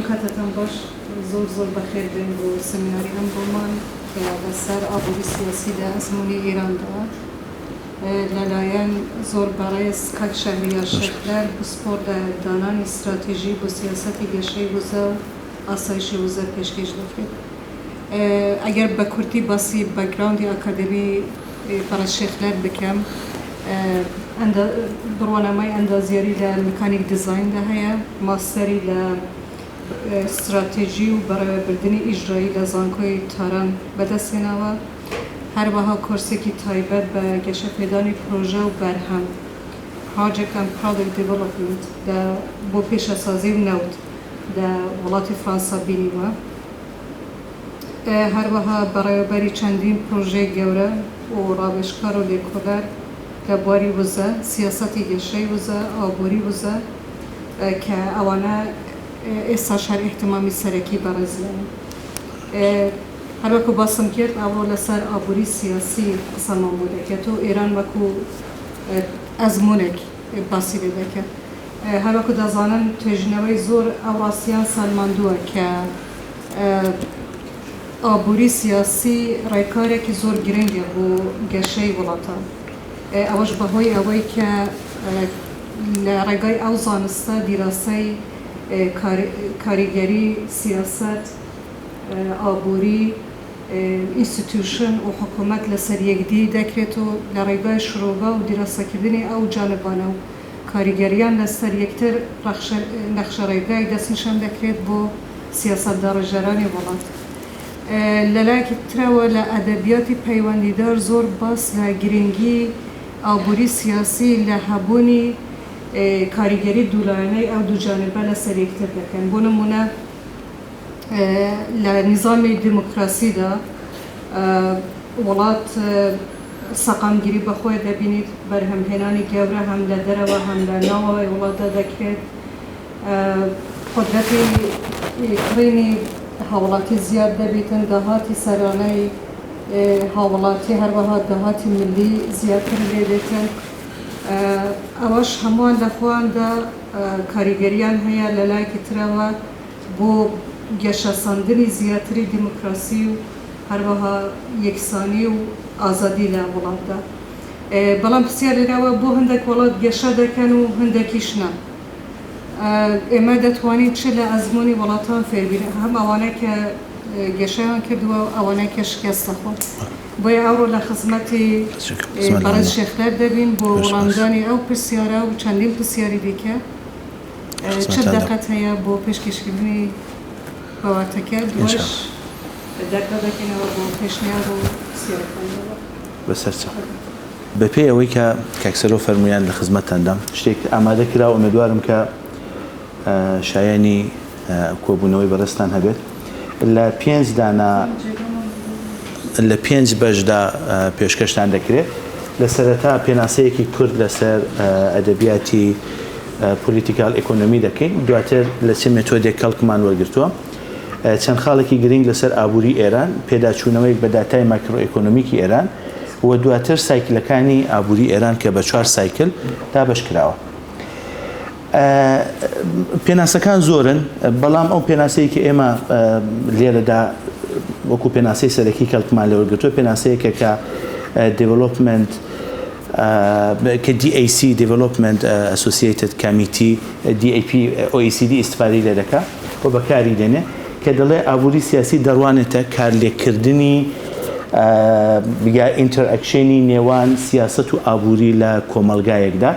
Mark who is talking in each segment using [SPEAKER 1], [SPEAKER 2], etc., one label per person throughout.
[SPEAKER 1] کاتتان باش زۆر بەخێر بێن بۆ سەمیناری ئەم ڕۆمان کە لەسەر ئابووری سیاسی لە ئەزموونی ئێراندا لەلایەن زۆر بەڕێز کاک شەهریار شێخلەر بسپۆر لە دانانی استراتیژی بۆ سیاسەتی گەشەی وزە و ئاسایشی وزە پێشکەش دەکرێت. ئەگەر بە کورتی باسی بەکگراوندی ئاکادمی پەرست شێخلەر بکەم، بڕوانەمای ئەندازیاری لە مکانیک دیزایندا هەیە، ماستەری لە استراتیژی و بەڕێوەبردننی ئیژرایی لە زانکۆی تاران بەدەستهێناوە، هەروەها کۆرسێکی تایبەت بە گەشەپێدانی پرۆژە و بەرهەم Project and Product Development بۆ پێشەسازی و نەوت لە وڵاتی فەرەنسا بینیوە. هەروەها بەڕێوەبەری چەندین پرۆژەی گەورە و ڕاوێژکار و لێکۆلەر لە بواری وزە، سیاسەتی گەشەی وزە، ئابووری وزە کە ئەوانە ئێستاش هەر احتیمامی سەرەکی بەڕێزیانە. هەروەکو باسم کرد ئەوڕۆ لەسەر ئابووری سیاسی قسەمان بۆ دەکێت و ئێران وەکو ئەزمونێک باسی لێ دەکرد. هەروەکو دەزانن توێژینەوەی زۆر ئەو ڕاستیان سالماندووە کە ئابووری سیاسی ڕێکارێکی زۆر گرنگە بۆ گەشەی وڵاتان. ئەوەش بەهۆی ئەوەی کە لە ڕێگای ئەو زانستە دیراسەی کاریگەری سیاست، ئابووری، ئینستیتوشن و حکوومەت لەسەر یەکدی دەکرێت و لە ڕێگای شرۆڤە و دیراسەکردنی ئەو جانبانە و کاریگەریان لەسەر یەکتر نەخشە ڕێگای دەستنیشان دەکرێت بۆ سیاسەتدارەژەرانی وڵات. لەلایەکی ترەوە لە ئەدەبیاتی پەیوەندیدار زۆر باس لە گرنگی ئابووری سیاسی لە هەبوونی کاریگەری دوولایەنەی ئەو دوو جانبە لەسەر یەکتر دەکەن. بۆ نمونە لە نیزامی دیموکراسیدا وڵات سەقامگیری بەخۆی دەبینیت، بەرهەمهێنانی گەورە هەم لە دەرەوە هەم لە ناوەوەی وڵاتدا دەکرێت، قودرەتی کڕینی هاوڵاتی زیاد دەبێتن، داهاتی سەرانەی هاوڵاتی هەروەها داهاتی ملی زیاتر لێ دێتن. ئەوەش هەمووان لەخۆیاندا کاریگەریان هەیە لەلایەکی ترەوە بۆ گەشەساندنی زیاتری دیموکراسی و هەروەها یەکسانی و ئازادی لە وڵاتدا. بەڵام پرسیار لێرەوە بۆ هەندێک وڵات گەشە دەکەن و هەندێکیش نا. ئێمە دەتوانین چ لە ئەزموونی وڵاتان فێربین، هەم ئەوانەی کە گەشەیان کردووە و ئەوانەی کە شکست دەخۆن. بۆیە ئەوڕۆ لە خزمەتی بەڕێز شێخلەر دەبین بۆ وەڵامدانی ئەو پرسیارە و چەندین پرسیاری دیکە. چ دەقەت هەیە بۆ پێشکەشکردنی بەواتەکە دوش دەرگا دەکەینەوە بۆ پێشنیار و پرسیارەکانەوە.
[SPEAKER 2] بەسەرچە بەپێی ئەوەی کە کاکسەرۆ فەرموویان لە خزمەتتاندام شتێک ئامادە کرا و ئومێدوارم کە شایانی کۆبوونەوەی بەڕێستان هەبێت. لە 5 بەشدا پێشکەشتان دەکرێت. لە سەرەتا پێناسەیەکی کورد لەسەر ئەدەبیاتی پۆلیتیکال ئێکۆنۆمی دەکەین، دواتر لە چ مێتۆدێک کەڵکمان وەرگرتووە، چەند خاڵێکی گرنگ لەسەر ئابووری ئێران، پێداچوونەوەی بە داتای ماکرۆئێکۆنۆمیکی ئێران و دواتر سایکلەکانی ئابووری ئێران کە بە 4 سایکل دابەش کراوە. پێناسەکان زۆرن، بەڵام ئەو پێناسەیە کە ئێمە لێرەدا وەکو پێناسەی سەرەکی کەڵکمان لێوەرگرتووە پێناسەیەکە کە development کە DAC Development Associated Committee DAP OECD استفادەی لێ دەکات و بەکاری دێنێ کە دەڵێ ئابووری سیاسی دەڕوانێتە کارلێکردنی ئینتەرئەکشنی نێوان سیاسەت و ئابووری لە کۆمەلگایەکدا،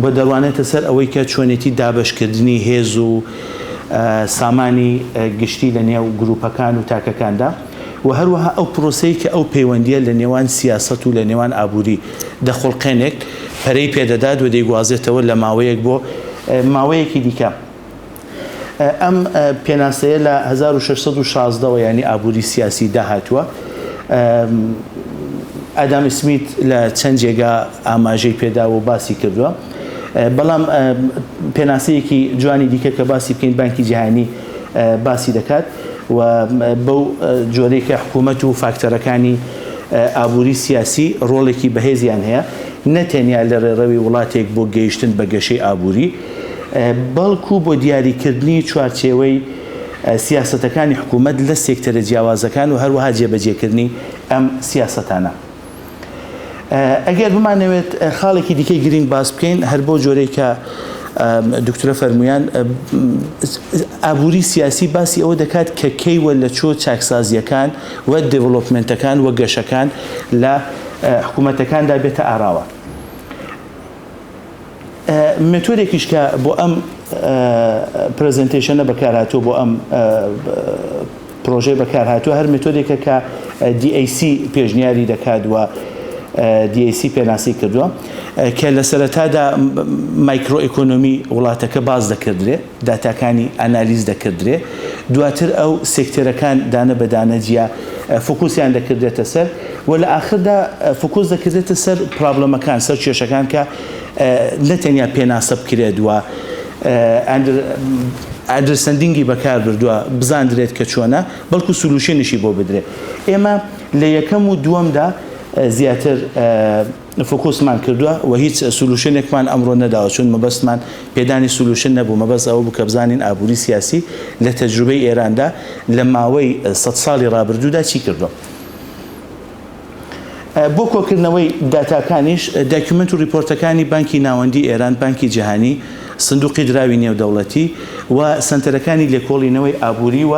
[SPEAKER 2] بە دەڕوانێتە سەر ئەوەی کە چۆنێتی دابەشکردنی هێز و سامانی گشتی لە نێو گروپەکان و تاکەکاندا و هەروەها ئەو پرۆسەی کە ئەو پەیوەندیە لە نێوان سیاسەت و لە نێوان ئابووری دەخڵقێنێک پەرەی پێدەدات و دەیگوازێتەوە لە ماوەیەک بۆ ماوەیەکی دیکە. ئەم پێناسەیە لە 1616ەوە ینی ئابووری سیاسی داهاتووە. ئادام سمیت لە چەند جێگا ئاماژەی پێدا و باسی کردووە، بەڵام پێناسەیەکی جوانی دیکە کە باسی بکەین بانکی جیهانی باسی دەکات و بەو جۆرەی کە حکوومەت و فاکتەرەکانی ئابووری سیاسی ڕۆڵێکی بەهێزیان هەیە، نەتەنیا لە ڕێڕەوی وڵاتێک بۆ گەیشتن بە گەشەی ئابووری، بەڵکو بۆ دیاریکردنی چوارچێوەی سیاسەتەکانی حکوومەت لە سێکتەرە جیاوازەکان و هەروەها جێبەجێکردنی ئەم سیاسەتانە. ئەگەر بمانەوێت خاڵێکی دیکەی گرنگ باس بکەین هەر بۆ جۆرەی کە دکتۆرە فەرمویان ئابووری سیاسی باسی ئەوە دەکات کە کەیوە لە چۆ چاکسازیەکان و دێڤڵۆپمنتەکان و گەشەکان لە حکوومەتەکاندا بێتە ئاراوە. مێتۆدێکیش کە بۆ ئەم پرزنتیشنە بەکارهاتووە بۆ ئەم پرۆژەی بەکارهاتووە هەر مێتۆدێکە کە DAC پێشنیاری دەکات و DAC پێناسی کردووە کە لە سەرەتادا مایکرۆ ئیکۆنۆمی وڵاتەکە باز دەکردرێ داتاکانی ئەنالیز دەکردرێ دواتر ئەو سێکتەرەکان دانە بەدانە جیا فۆکوسیان دەکردێتە سەر و لە ئاخردا فۆکوس دەکردێتە سەر پرابلەمەکان سەر کێشەکان کە نەتەنیا پێناسە بکرێت وە ئەندرستەندینگی بەکار بردووە بزاندرێت کە چۆنە بەڵکو سولوشنیشی بۆ بدرێت. ئێمە لە یەکەم و دووەمدا زیاتر فۆکوسمان کردووە و هیچ سولوشنێکمان ئەمڕۆ نەداوە چون مەبەستمان پێدانی سولوشن نەبوو مەبەست ئەوە بوو کە بزانین ئابووری سیاسی لە تەجروبەی ئێراندا لە ماوەی 100 ساڵی ڕابردوودا چی کردووە. بۆ کۆکردنەوەی داتاکانیش داکیومنت و ریپۆرتەکانی بانکی ناوەندی ئێران بانکی جیهانی سندوقی دراوی نێودەوڵەتی و سنتەرەکانی لێکۆڵینەوەی ئابووری و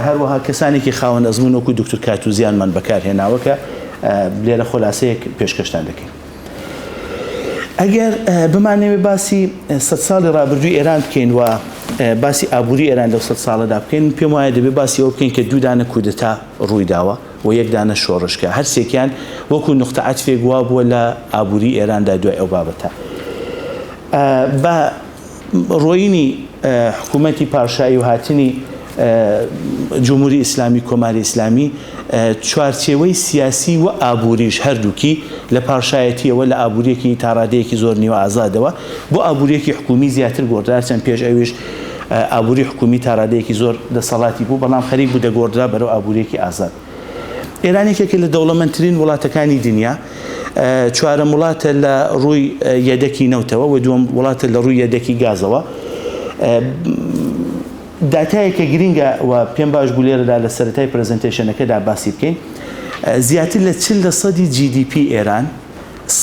[SPEAKER 2] هەروەها کەسانێکی خاوەن ئەزمون وەکو دکتۆر کاتوزیانمان بەکارهێناوە کە لێرە خۆلاسەیەک پێشکەشتان دەکەین. ئەگەر بمانەوێ باسی 100 ساڵی ڕابردووی ئێران بکەین و باسی ئابووری ئێران لەو 100 ساڵەدا بکەین پێم وایە دەبێت باسی ئەوە بکەین کە دوو دانە کودتا ڕوویداوە و یەک دانە شۆڕشکە هەرسێکیان وەکو نقطە عەتفێک وا بووە لە ئابووری ئێراندا دوای ئەو بابەتە. بە ڕۆینی حکوومەتی پاشایی و هاتنی جمهوری ئیسلامی کۆماری ئیسلامی چوارچێوەی سیاسی و ئابووریش هەردووکی لە پاشایەتیەوە لە ئابووریەکی تاڕادەیەکی زۆر نیوە ئازادەوە بۆ ئابووریەکی حکومی زیاتر گۆڕدرا چەند پێش ئەویش ئابووری حکومی تاڕادەیەکی زۆر دەسەڵاتی بوو بەڵام خەریک بوو دەگۆڕدرا بەرەو ئابووریەکی ئازاد. ئێرانێکێکە لە دەوڵەمەندترین وڵاتەکانی دنیا چوارەم وڵاتە لە ڕووی یەدەکی نەوتەوە و دووەم وڵاتە لە ڕووی یەدەکی گازەوە. داتایەکە گرینگە و پێم باش بوو لێرەدا لە سەرەتای پرزنتیشنەکەدا باسی بکەین زیاتر لە 40% GDP ئێران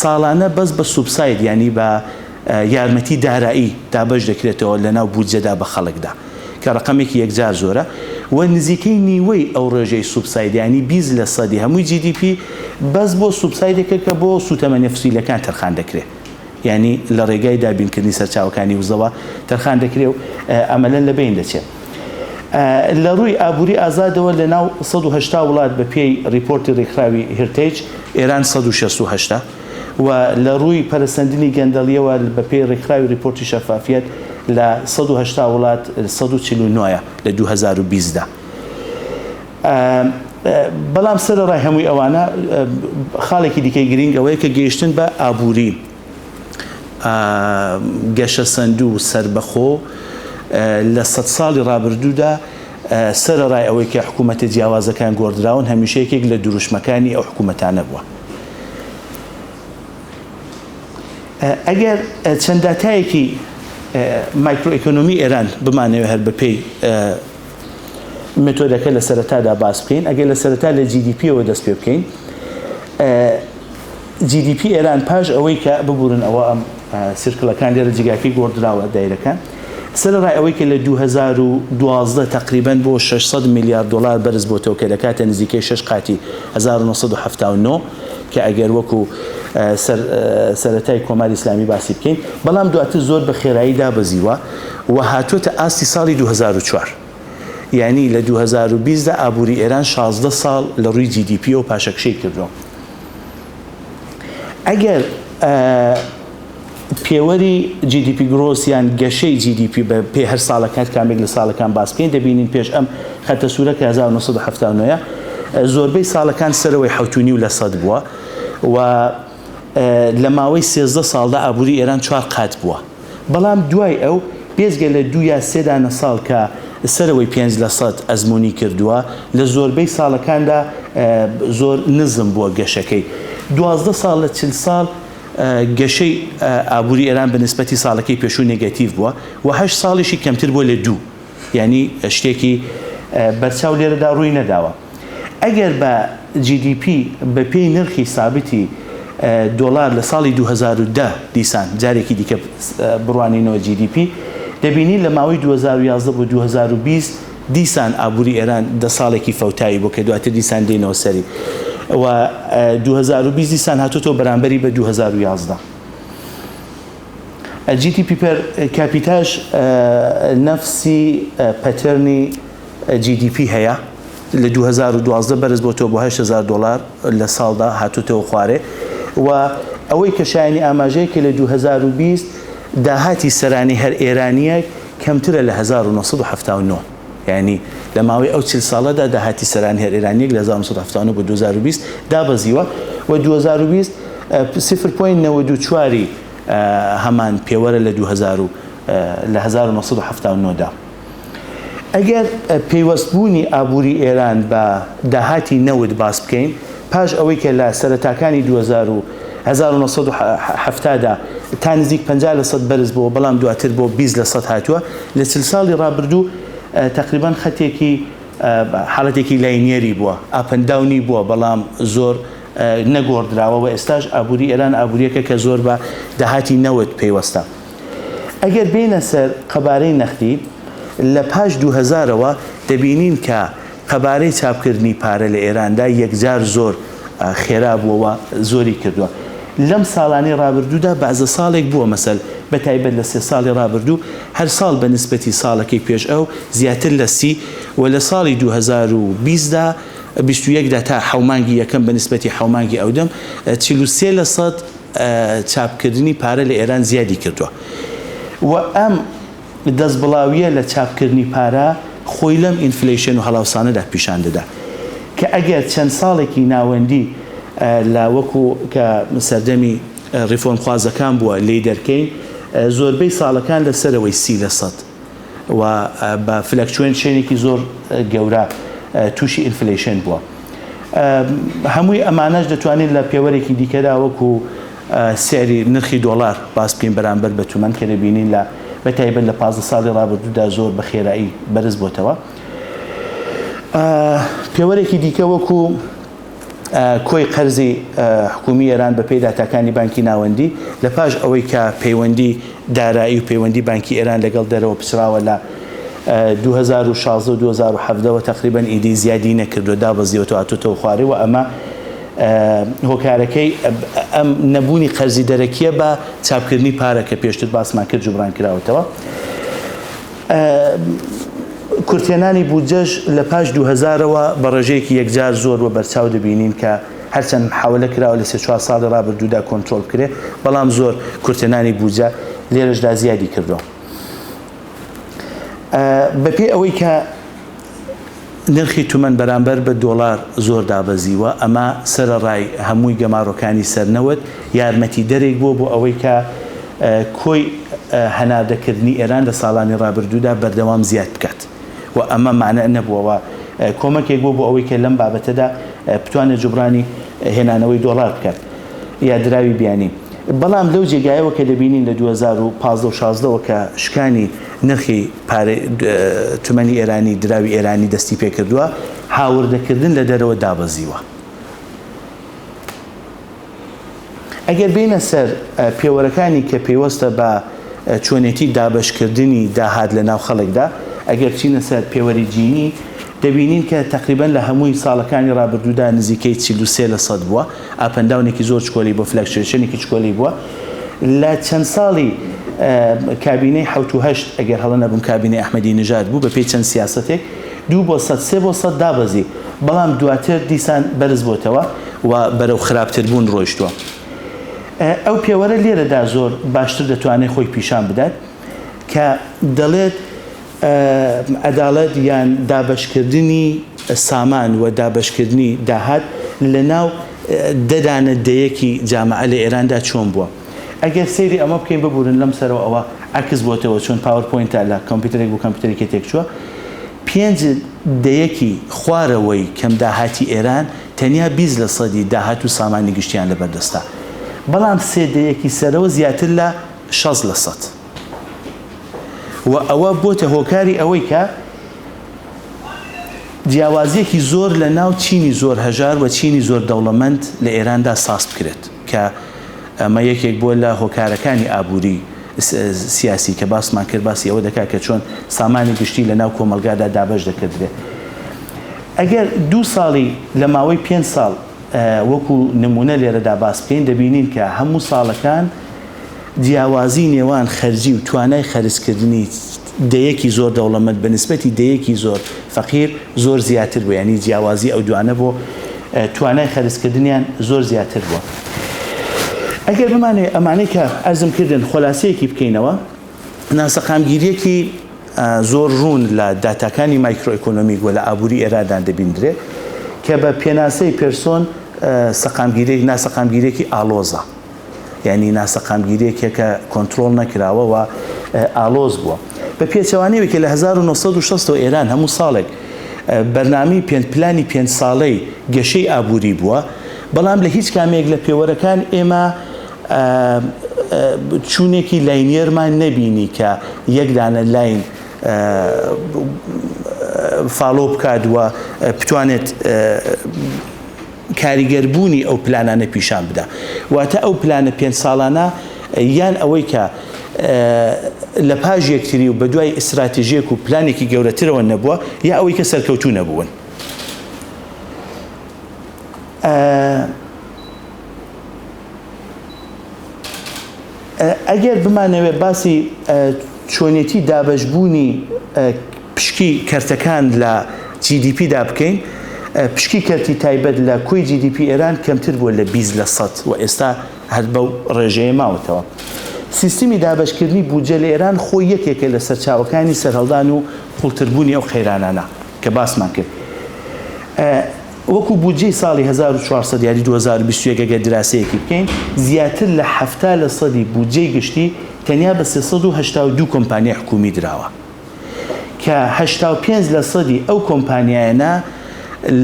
[SPEAKER 2] ساڵانە بەس بە سوبساید ینی بە یارمەتی دارایی دابەش دەکرێتەوە لەناو بودجەدا بە خەڵکدا کە ڕقمێکی یەکجار زۆرە و نزیکەی نیوەی ئەو ڕێژەی سوبسایدیانی 20% هەمووی GDP بەس بۆ سوبسایدێکە کە بۆ سوتەمەنی فسیلەکان تەرخان دەکرێت یعنی لە ڕێگای دابینکردنی سەرچاوەکانی وزەوە تەرخان دەکرێت و ئەمەلەن لە بین دەچێت. لە ڕووی ئابووری ئازادەوە لە ناو 180 وڵات بە پێی ریپۆرتی ڕێکخراوی هێرتێج ئێران 168 و لە ڕووی پەرسەندنی گەندەڵیەوە بە پێی ڕێکخراوی ریپۆرتی شەفافیەت لە 180 وڵات 149 لە 2020دا. بەڵام سەرەڕای هەمووی ئەوانە خاڵێکی دیکەی گرنگ ئەوەیە کە گەیشتن بە ئابووری گەشە سەند و سەربەخۆ لە 100 ساڵی ڕابردوودا سەرەڕای ئەوەی کە حکوومەتە جیاوازەکان گۆڕدراون هەمیشەیەکێک لە دروشمەکانی ئەو حکوومەتانە بووە. ئەگەر چەند داتایەکی مایکرۆ ئیکۆنۆمی ئێران بمانەوێت هەر بەپێی مێتۆدەکە لە سەرەتادا باس بکەین ئەگەر لە سەرەتا لە GDP-ەوە دەست پێ بکەین GDP ئێران پاش ئەوەی کە ببورن ئەوە ئەم سیرکڵەکان لێرە جگاکەی گۆڕدراوە دایرەکان سەرەڕای ئەوەی کە لە 2012 تقریباً بۆ 600 میلیارد دلار بەرز بۆتەوە کە دەکاتە نزیکەی 6 قاتی 1979 کە ئەگەر وەکو سەرەتای کۆماری ئیسلامی باسی بکەین بەڵام دواتر زۆر بە خێرایی دابەزیوە و هاتوۆتە ئاستی ساڵی 2004 یعنی لە 2020دا ئابووری ئێران 16 ساڵ لە ڕووی GDP و پاشەکشەی کردەوە. ئەگەر پێوەری GDP گرۆس یان گەشەی GDP بە پێ هەر ساڵەکان کامێک لە ساڵەکان باس بکەین دەبینین پێش ئەم خەتە سوورەکە 1979 زۆربەی ساڵەکان سەرەوەی 7.5% بووە و لە ماوەی 13 ساڵدا ئابووری ئێران 4 قات بووە بەڵام دوای ئەو بێزگە لە 2 یا 3 دانە ساڵ کە سەرەوەی 5% ئەزمموی کردووە لە زۆربەی ساڵەکاندا زۆر نزم بووە گەشەکەی 12 ساڵ لە 40 ساڵ گەشەی ئابووری ئێران بە نسبەتی ساڵەکەی پێشوو نێگەتیڤ بووە و 8 ساڵیشی کەمتر بووە لە 2 یعنی شتێکی بەرچاو لێرەدا ڕووی نەداوە. ئەگەر بە GDP بە پێی نرخی سابتی دۆلار لە ساڵی 2010 دیسان جارێکی دیکە بڕوانینەوە GDP دەبینی لە ماوەی 2011 بۆ 2020 دیسان ئابووری ئێران دە ساڵێکی فەوتایی بۆ کە دواتر دیسان دێنەوە سەری و 2020 دیسان هاتوتەوە بەرامبەری بە 2011. GDP per capitaش نفسی پەترنی GDP هەیە لە 2012 بەرز بۆتەوە بۆ $8,000 لە ساڵدا هاتوتەوە خوارێ و ئەوەی کە شایانی ئاماژەیە کە لە 2020 داهاتی سەرانی هەر ئێرانیەک کەمترە لە 1979 یعنی لە ماوەی ئەو 40 ساڵەدا داهاتی سەرانی هەر ئێرانیەک لە 1979 بۆ 2020 دابەزیوە و 2020 0.94 هەمان پێوەرە لە 1979 دا. ئەگەر پەیوەستبوونی ئابووری ئێران بە داهاتی نەوت باس بکەین پاش ئەوەی کە لە سەرەتاکانی 1970 دا تا نزیک 50% بەرز بووە بەڵام دواتر بۆ 20% هاتووە لە 40 ساڵی ڕابردوو تقریبان خەتێکی حاڵەتێکی لاینیەری بووە ئاپەنداونی بووە بەڵام زۆر نەگۆڕدراوە و ئێستاش ئابووری ئێران ئابووریەکە کە زۆر بە داهاتی نەوت پەیوەستە. ئەگەر بینە سەر قەبارەی نەختی لە پاش 2000ەوە دەبینین کە قەبارەی چاپکردنی پارە لە ئێراندا یەکجار زۆر خێرا بووەوە زۆری کردووە. لەم ساڵانی ڕابردوودا بەعزە ساڵێک بووە مەسەل بە تایبەت لە 3 ساڵی ڕابردوو هەر ساڵ بە نسبەتی ساڵەکەی پێش ئەو زیاتر لە 30 و لە ساڵی 2020دا 21دا تا حومانگی یەکەم بە نسبەتی حومانگی ئەودەم 43% چاپکردنی پارە لە ئێران زیادی کردووە و ئەم دەستبڵاویە لە چاپکردنی پارە خۆی لەم ئینفلیشن و هەڵاوسانەدا پیشان دەدا کە ئەگەر چەند ساڵێکی ناوەندی لە وەکو کە سەردەمی ڕیفۆرمخوازەکان بووە لێی دەرکەین زۆربەی ساڵەکان لەسەرەوەی 30% و بە فلەکچوێنشێنێکی زۆر گەورە تووشی ئینفلیشن بووە. هەمووی ئەمانەش دەتوانین لە پێوەرێکی دیکەدا وەکو سێری نرخی دۆڵار باس بکەین بەرامبەر بە تومەن کە دەبینین لە بەتایبەت لە 15 ساڵی ڕابردوودا زۆر بە خێرایی بەرز بۆتەوە. پێوەرێکی دیکە وەکو کۆی قەرزی حکومی ئێران بە پێی داتاکانی بانکی ناوەندی لە پاش ئەوەی کە پەیوەندی دارایی و پەیوەندی بانکی ئێران لەگەڵ دەرەوە پچراوە لە 2016 و 2017 تقریبا ئیدی زیادی نەکردو دابەزیەوە هاتوتەوە خوارێ و ئەمە هۆکارەکەی ئەم نەبوونی قەرزی دەرەکیە بە چاپکردنی پارە کە پێشتر باسمان کرد جوبران کراوەتەوە. کورتێنانی بودجەش لە پاش 2000ەوە بە ڕێژەیەکی یەکجار زۆر و بەرچاو دەبینین کە هەرچەند حاولە کراوە لە 3-4 ساڵی ڕابردوودا کۆنترۆل کرێ بەڵام زۆر کورتێنانی بودجە لێرەشدا زیادی کردووە. بەپێ ئەوەی کە نرخی تومەن بەرامبەر بە دۆڵار زۆر دابەزیوە ئەمە سەرەڕای هەمووی گەماڕۆکانی سەرنەوت یارمەتی دەرێک بووە بۆ ئەوەی کە کۆی هەناردەکردنی ئێران لە ساڵانی ڕابردوودا بەردەوام زیاد بکات و ئەمە مانە نەبووەوە کۆمەکێک بوو بۆ ئەوەی کە لەم بابەتەدا بتوانێت جوبرانی هێنانەوەی دۆڵار بکات یا دراوی بیانی. بەڵام لەو جێگایەوە کە دەبینین لە 2015-16ەوە کە شکانی نرخی تومەنی ئێرانی دراوی ئێرانی دەستی پێ کردووە هاوردەکردن لە دەرەوە دابەزیوە. ئەگەر بینە سەر پێوەرەکانی کە پێوەستە بە چۆنێتی دابەشکردنی داهات لە ناو خەڵکدا ئەگەر چینە سەر پێوەری جینی دەبینین کە تقریبا لە هەمووی ساڵەکانی ڕابردوودا نزیکەی 43% بووە ئاپەنداونێکی زۆر چکۆلی بۆ فلەکچوێشنێکی چکۆلی بووە. لە چەند ساڵی کابینەی 78 ئەگەر هەڵە نەبووم کابینەی ئەحمەدی نژاد بوو بە پێی چەند سیاسەتێک 2%-3% دابەزی بەڵام دواتر دیسان بەرز بۆتەوە و بەرەو خراپتر بوون ڕۆیشتووە. ئەو پێوەرە لێرەدا زۆر باشتر دەتوانێت خۆی پیشان بدات کە دەڵێت عەداڵەت یان دابەشکردنی سامان و دابەشکردنی داهات لە ناو دەدانە دەیەکی جامعە لە ئێراندا چۆن بووە. ئەگەر سەیری ئەمە بکەین ببورن لەم سەرەوە ئەوە عکس بۆتەوە چۆن پاوەرپۆینتە لە کۆمپیوتەرێک بۆ کۆمپیوتەرێکی تێک چووە 5% خوارەوەی کەم داهاتی ئێران تەنیا 20% داهات و سامانی گشتیان لەبەردەستە بەڵام سێدەیەکی سەرەوە زیاتر لە 60%. و ئەوە بۆتە هۆکاری ئەوەی کە جیاوازیەکی زۆر لە ناو چینی زۆر هەژار و چینی زۆر دەوڵەمەند لە ئێراندا ساس بکرێت کە ئەمە یەکێک بۆ لە هۆکارەکانی ئابووری سیاسی کە باسمان کرد باسی ئەوە دەکات کە چۆن سامانی گشتی لە ناو کۆمەلگادا دابەش دەکردرێت. ئەگەر 2 ساڵی لە ماوەی 5 ساڵ وەکو نمونە لێرەدا باس بکەین دەبینین کە هەموو ساڵەکان جیاوازی نێوان خەرجی و توانای خەرجکردنی دەیەکی زۆر دەوڵەمەند بە نسبەتی دەیەکی زۆر فەقیر زۆر زیاتر بوو، یعنی جیاوازی ئەو دوانە بۆ توانای خەرجکردنیان زۆر زیاتر بووە. ئەگەر بمانێ ئەمانەی کە ئەرزم کردن خۆلاسەیەکی بکەینەوە، ناسەقامگیریەکی زۆر ڕوون لە داتاکانی مایکرۆئۆکۆنۆمیک و لە ئابووری ئێرادان دەبیندرێت کە بە پێناسەی پێرسۆن ناسەقامگیرێکی ئالۆزە، یعنی ناسەقامگیرێکە کە کۆنتترۆل نەکراوە و ئالۆز بووە. بە پێچەوانەیەوە کە لە 1960 ئێران هەموو ساڵێک بەرنامی پلانی 5 ساڵەی گەشەی ئابووری بووە، بەڵام لە هیچ کامێک لە پێوەرەکان ئێمە چوونێکی لاینیەرمان نەبینی کە یەکدانە لاین فاڵۆ بکات و بتوانێت کاریگەربوونی ئەو پلانانە پیشان بدە. واتە ئەو پلانە 5 ساڵانە یان ئەوەی کە لە پاش یەکتری و بە دوای ئستراتیژیەک و پلانێکی گەورەترەوە نەبووە، یا ئەوەی کە سەرکەوتوو نەبوون. ئەگەر بمانەوێت باسی چۆنێتی دابەشبوونی پشکی کەرتەکان لە GDP دا بکەین، پشکی کەرتی تایبەت لە کۆی GDP ئێران کەمتر بووە لە 20% و ئێستا هەر بەو ڕێژەیە ماوەتەوە. سیستمی دابەشکردنی بودجە لە ئێران خۆی یەکێکە لە سەرچاوەکانی سەرهەڵدان و قوڵتربوونی ئەو خەیرانانە کە باسمان کرد. وەکو بودجەی ساڵی 1400 یاری 2021 ئەگەر دراسەیەکی بکەین، زیاتر لە 70% بودجەی گشتی تەنیا بە 382 کۆمپانیای حکومی دراوە کە 85% ئەو کۆمپانیایانە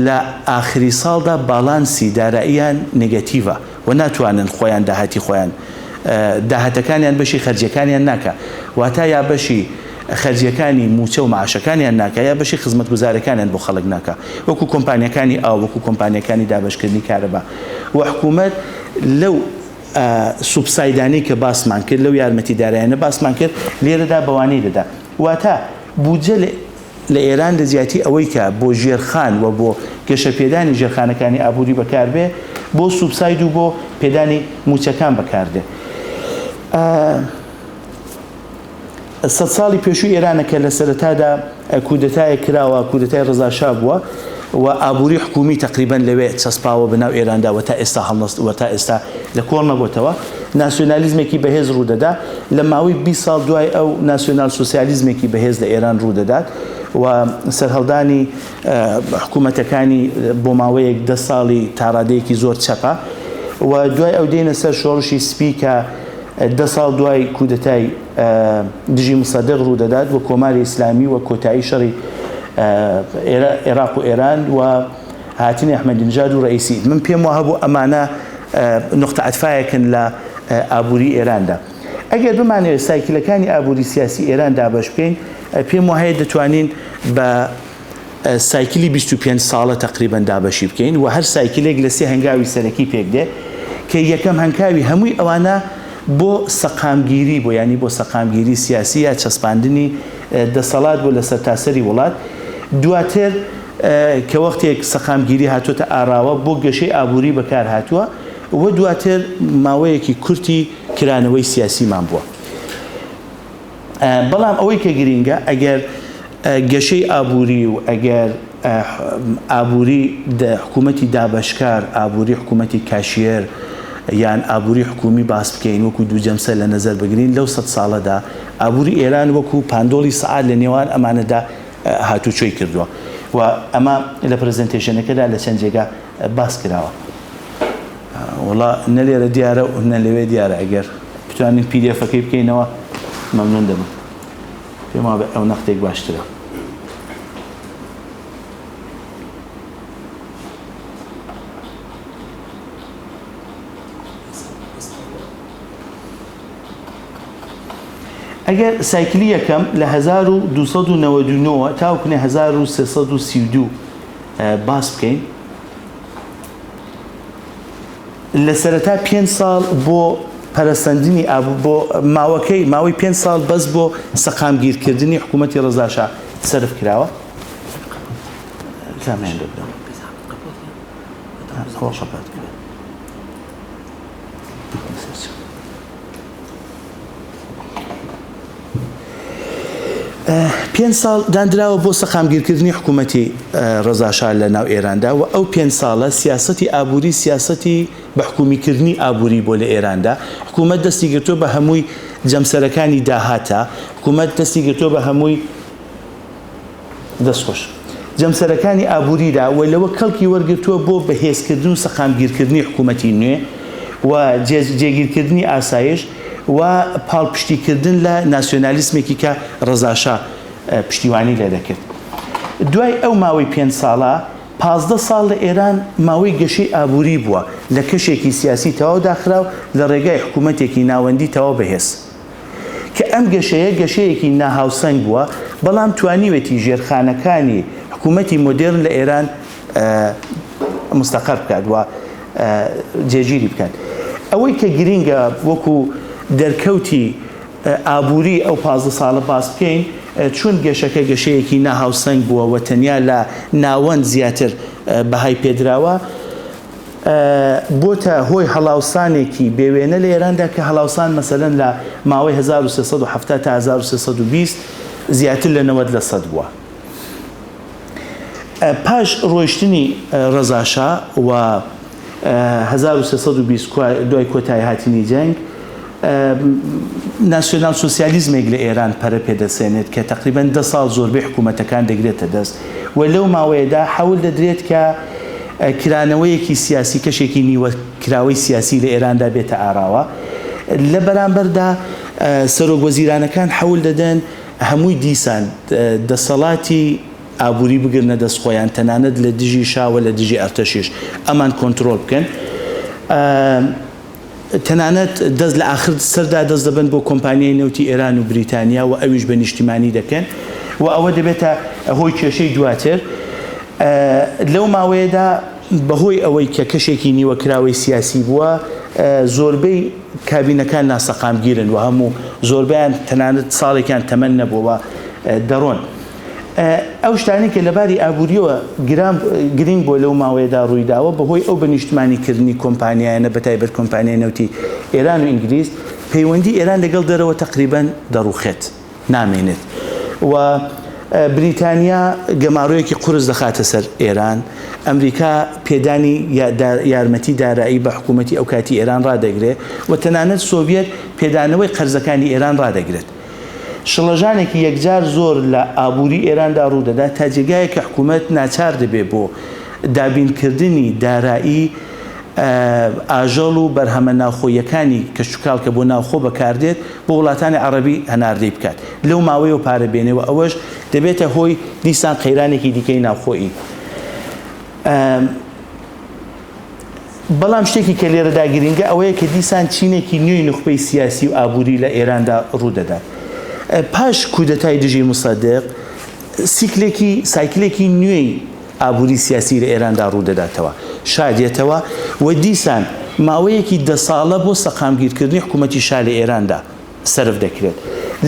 [SPEAKER 2] لە ئاخری ساڵدا باڵانسی داراییان نێگەتیڤە و ناتوانن خۆیان داهاتی خۆیان داهاتەکانیان بەشی خەرجیەکانیان ناکە، واتە یا بەشی خەرجیەکانی موچە و معاشەکانیان ناکە یا بەشی خزمەتگوزارەکانیان بۆ خەڵک ناکە، وەکو کۆمپانیەکانی ئاو، وەکو کۆمپانیەکانی دابەشکردنی کارەبا. و حکوومەت لەو سوبسایدانی کە باسمان کرد، لەو یارمەتیدارایانە باسمان کرد، لێرەدا بەوانەی دەدا. واتە بودجە لە ئێران لە زیاتی ئەوەی کە بۆ ژێرخان و بۆ گەشەپێدانی ژێرخانەکانی ئابووری بەکاربێ، بۆ سوبساید و بۆ پێدانی موچەکان بەکاردێ. 100 ساڵی پێشووی ئێرانە کە لە سەرەتادا کودەتایە کراوە، کودەتای ڕزاشا بووە و ئابووری حکومی تقریبان لەوێ چەسپاوە بەناو ئێراندا و تا ئێستا هەڵنەست و تا ئێستا لە کۆڵ نەبووتەوە. ناسیۆنالیزمێکی بەهێز ڕوودەدا، لە ماوەی 20 ساڵ دوای ئەو ناسیۆنال سۆسیالیزمێکی بەهێز لە ئێران ڕوودەدات و سەرهەڵدانی حکوومەتەکانی بۆ ماوەیەک 10 ساڵی تاڕادەیەکی زۆر چەپە و دوای ئەو دێنە سەر شۆڕشی سپی کە 10 ساڵ دوای کودەتای دژی مصەدق ڕوودەدات و کۆماری ئیسلامی و کۆتایی شەڕی عێراق و ئێران و هاتنی ئەحمەدینژاد و ڕئیسی. من پێم وە هەبوو ئەمانە نقطە عەتفایەکن لە ئابووری ئێراندا. ئەگەر بمانەوێت سایکلەکانی ئابووری سیاسی ئێران دابەش بکەین، پێم وایە دەتوانین بە سایکلی 25 ساڵە تقریبا دابەشی بکەین و هەر سایکلێک لە 3 هەنگاوی سەرەکی پێک دێ کە یەکەم هەنگاوی هەمووی ئەوانە بۆ سەقامگیری بۆ، ینی بۆ سەقامگیری سیاسی یا چەسپاندنی دەسەڵات بۆ لە سەرتاسەری وڵات. دواتر کە وەختێک سەقامگیری هاتوۆتە ئاراوە بۆ گەشەی ئابووری بەکار هاتووە و دواتر ماوەیەکی کورتی کرانەوەی سیاسیمان بووە. بەڵام ئەوەی کە گرینگە ئەگەر گەشەی ئابووری و ئەگەر ئابووری حکوومەتی دابەشکار، ئابووری حکوومەتی کاشیێر یان ئابووری حکومی باس بکەین وەکو دووجەمسە لە نەزەر بگرین، لەو 100 ساڵەدا ئابووری ئێران وەکو پاندۆڵی سەعات لە نێوان ئەمانەدا هاتوچۆی کردووە و ئەمە لە پرزنتێشنەکەدا لە چەند جێگا باس کراوە. وڵا نە لێرە دیارە و نە لەوێ دیارە، ئەگەر بتوانین PDF-ەکەی بکەینەوە مەمنون دەبم. پێم وایە ئەو نەختێک باشترە. ئەگەر سایکلی یەکەم لە 1299 تاوکنێ 1332 باس بکەین لە سەرەتا 5 ساڵ بۆ پەرەسەندنی بۆ ماوەی 5 ساڵ بەس بۆ سەقامگیرکردنی حکوومەتی ڕەزا شا سەرف کراوە. زامیان دەبرم پێنج ساڵ دانراوە بۆ سەقامگیرکردنی حکوومەتی ڕەزا شا لە ناو ئێراندا و ئەو 5 ساڵە سیاسەتی ئابووری سیاسەتی بەحکومیکردنی ئابووری بۆ لە ئێراندا. حکوومەت دەستی گرتووە بە هەمووی جەمسەرەکانی داهاتە، حکوومەت دەستی گرتووە بە هەمووی دەستخۆش جەمسەرەکانی ئابووریدا و لەوە کەڵکی وەرگرتووە بۆ بەهێزکردن و سەقامگیرکردنی حکوومەتی نوێ و جێگیرکردنی ئاسایش و پاڵپشتیکردن لە ناسیۆنالیسمێکی کە ڕەزا شا پشتیوانی لێ دەکرد. دوای ئەو ماوەی 5 ساڵە 15 ساڵ لە ئێران ماوەی گەشەی ئابووری بووە لە کەشێکی سیاسی تەواو داخراو لە ڕێگای حکوومەتێکی ناوەندی تەواو بەهێز کە ئەم گەشەیەکی ناهاوسەنگ بووە، بەڵام توانیوێتی ژێرخانەکانی حکوومەتی مۆدێرن لە ئێران مستەقەر بکات و جێگیری بکات. ئەوەی کە گرینگە وەکو دەرکەوتی ئابووری ئەو 15 ساڵە باس بکەین، چون گەشەکە گەشەیەکی ناهاوسەنگ بووە و تەنیا لە ناوەند زیاتر بەهای پێدراوە، بۆتە هۆی هەڵاوسانێکی بێوێنە لە ئێراندا کە هەڵاوسان مەسەلەن لە ماوەی 1370 تا 1320 زیاتر لە 90% بووە. پاش ڕۆیشتنی ڕەزا شا و 1320 دوای کۆتایی هاتنی جەنگ، ناسیۆنال سۆسیالیزمێک لە ئێران پەرە پێدەسێنێت کە تقریباً 10 ساڵ زۆربەی حکوومەتەکان دەگرێتە دەست و لەو ماوەیەدا حەول دەدرێت کە کرانەوەیەکی سیاسی کەشێکی نیوە کراوەی سیاسی لە ئێراندا بێتە ئاراوە. لە بەرامبەردا سەرۆکوەزیرانەکان حەول دەدەن هەمووی دیسان دەسەڵاتی ئابووری بگرنە دەست خۆیان، تەنانەت لە دژی شاوە لە دژی ئەرتەشیش ئەمان کۆنتڕۆل بکەن، تەنانەت دەست لە ئاخر سەردا دەست دەبن بۆ کۆمپانیای نەوتی ئێران و بریتانیا و ئەویش بە نیشتیمانی دەکەن و ئەوە دەبێتە هۆی کێشەی دواتر. لەو ماوەیەدا بەهۆی ئەوەی کە کەشێکی نیوەکراوەی سیاسی بووە، زۆربەی کابینەکان ناسەقامگیرن و هەموو زۆربیان تەنانەت ساڵێکیان تەمەن نەبووە دەڕۆن. ئەو شتانی کە لەباری ئابووریەوە گرنگ بۆ لەو ماوەیەدا ڕوویداوە بەهۆی ئەو بە نیشتمانیکردنی کۆمپانیایانە بەتایبەت کۆمپانیای نەوتی ئێران و ئینگلیز، پەیوەندی ئێران لەگەڵ دەرەوە تقریباً دەڕوخێت، نامێنێت و بریتانیا گەماڕۆیەکی قورس دەخاتە سەر ئێران، ئەمریکا پێدانی یارمەتی دارایی بە حکوومەتی ئەو کاتی ئێران ڕادەگرێت و تەنانەت سۆڤێت پێدانەوەی قەرزەکانی ئێران ڕادەگرێت. شڵەژانێکی یەکجار زۆر لە ئابووری ئێراندا ڕوودەدا تا جێگایەکە حکوومەت ناچار دەبێ بۆ دابینکردنی دارایی ئاژەڵ و بەرهەمە ناوخۆیەکانی کەشوکاڵکە بۆ ناوخۆ بەکاردێت بۆ وڵاتانی عەرەبی هەناردەی بکات. لەو ماوەیەوە پارە بێنێەوە ئەوەش دەبێتە هۆی دیسان قەیرانێکی دیکەی ناوخۆیی. بەڵام شتێکی کە لێرەدا گرینگە ئەوەیە کە دیسان چینێکی نوێی نخبەی سیاسی و ئابووری لە ئێراندا ڕوودەدات. پاش کودەتای دژی مصەدق سایکلێکی نوێی ئابووری سیاسی لە ئێراندا ڕوودەداتەوە، شادێتەوە و دیسان ماوەیەکی 10 ساڵە بۆ سەقامگیرکردنی حکوومەتی شا لە ئێراندا سەرف دەکرێت.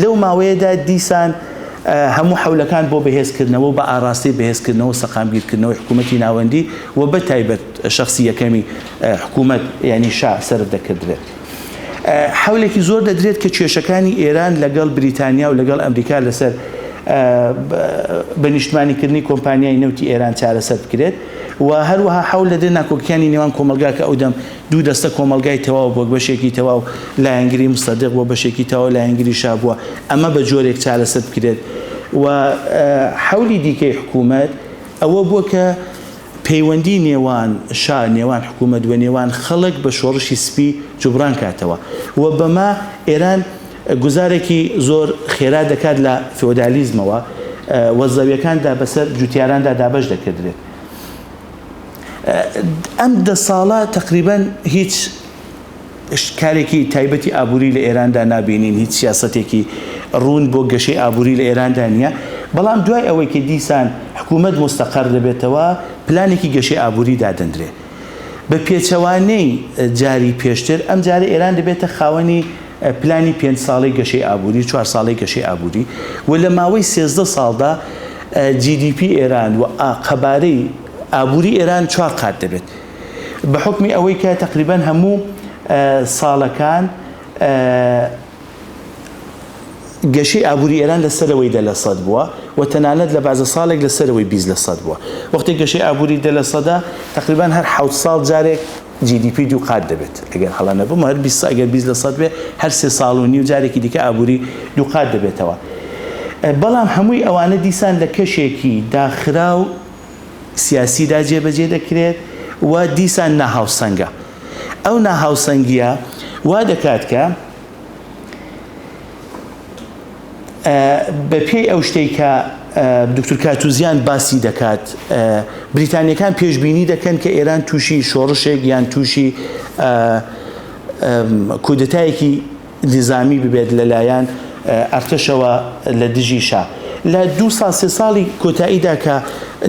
[SPEAKER 2] لەو ماوەیەدا دیسان هەموو حەولەکان بۆ بەهێزکردنەوە بە ئاراستی بەهێزکردنەوە و سەقامگیرکردنەوەی حکوومەتی ناوەندی و بە تایبەت شەخسی یەکەمی حکوومەت یعنی شا سەرف دەکردرێت. حەولێکی زۆر دەدرێت کە کێشەکانی ئێران لەگەڵ بریتانیا و لەگەڵ ئەمریکا لەسەر بە نیشتمانیکردنی کۆمپانیای نەوتی ئێران چارەسەر بکرێت و هەروەها حەول دەدرێت ناکۆکیانی نێوان کۆمەلگا کە ئەو دەم دوو دەستە کۆمەلگای تەواو بۆ بەشێکی تەواو لایەنگری مصەدق بۆ بەشێکی تەواو لایەنگری شا بووە، ئەمە بە جۆرێک چارەسەر بکرێت و حەولی دیکەی حکوومەت ئەوە بووە کە پەیوەندی نێوان شا نێوان حکوومەت و نێوان خەڵک بە شۆڕشی سپی جوبران کاتەوە و بەما ئێران گوزارێکی زۆر خێرا دەکات لە فێودالیزمەوە وەزەویەکاندا بەسەر جوتیاراندا دابەش دەکردرێت. ئەم 10 ساڵە تقریباً هیچ کارێکی تایبەتی ئابووری لە ئێراندا نابینین، هیچ سیاسەتێکی ڕوون بۆ گەشەی ئابووری لە ئێراندا نییە بەڵام دوای ئەوەی کە دیسان حکوومەت مستەقەر دەبێتەوە پلانێکی گەشەی ئابووری دادەندرێ بە پێچەوانەی جاری پێشتر ئەم جارە ئێران دەبێتە خاوەنی پلانی 5 ساڵی گەشەی ئابووری 4 ساڵی گەشەی ئابووری و لە ماوەی 13 ساڵدا GDP ئێران و قەبارەی ئابووری ئێران 4 قات دەبێت بە حکمی ئەوەی کە تقریبان هەموو ساڵەکان گەشەی ئابووری ئێران لەسەرەوەی 10% بووە و تەنانەت لە بازە ساڵێک لەسەرەوەی 20% بووە وەختی گەشەی ئابووری 10%دا تقریبان هەر 7 ساڵ جارێک GDP 2 قات دەبێت ئەگەر هەڵا نەبووم هەر 20% بێ هەر 3 ساڵ و نیو جارێکی دیکە ئابووری 2 قات دەبێتەوە بەڵام هەمووی ئەوانە دیسان لە کەشێکی داخرا و سیاسیدا جێبەجێ دەکرێت و دیسان ناهاوسەنگە ئەو ناهاوسەنگیە وا دەکات کە بە پێی ئەو شتەی کە دکتور کاتوزیان باسی دەکات بریتانیەکان پێشبینی دەکەن کە ئێران تووشی شۆڕشێک یان تووشی کودتایەکی نظامی ببێت لەلایەن ئەرتەشەوە لە دژی شا لە 2 ساڵ 3 ساڵی کۆتاییدا کە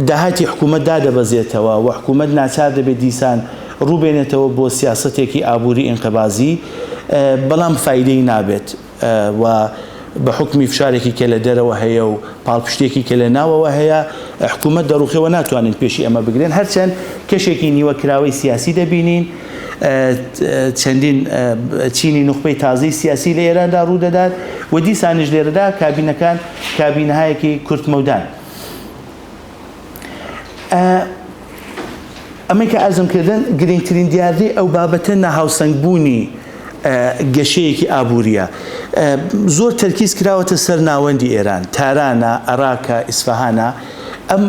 [SPEAKER 2] داهاتی حکوومەت دادەبەزێتەوە و حکوومەت ناچار دەبێت دیسان ڕووبێنێتەوە بۆ سیاسەتێکی ئابووری ئینقبازی بەڵام فایدەی نابێت و بە حکمی فشارێکی کە لە دەرەوە هەیە و پاڵپشتێکی کە لە ناوەوە هەیە حکوومەت دەڕوخەوە ناتوانین پێشی ئەمە بگرێن هەرچەند کێشێکی نیوەکراوەی سیاسی دەبینین چەندین چینی نوخبەی تازەی سیاسی لە ئێراندا ڕوو دەدات و دیسانیش لێرەدا کابینەکان کابینەهایەکی کورتمەودان ئەمەی کە ئەرزمکردن گرنگترین دیاردەی ئەو بابەتە ناهاوسەنگبوونی گەشەیەکی ئابووریە زۆر تەرکیز کراوەتە سەر ناوەندی ئێران تارانە عێراقە ئیسفەهانە ئەم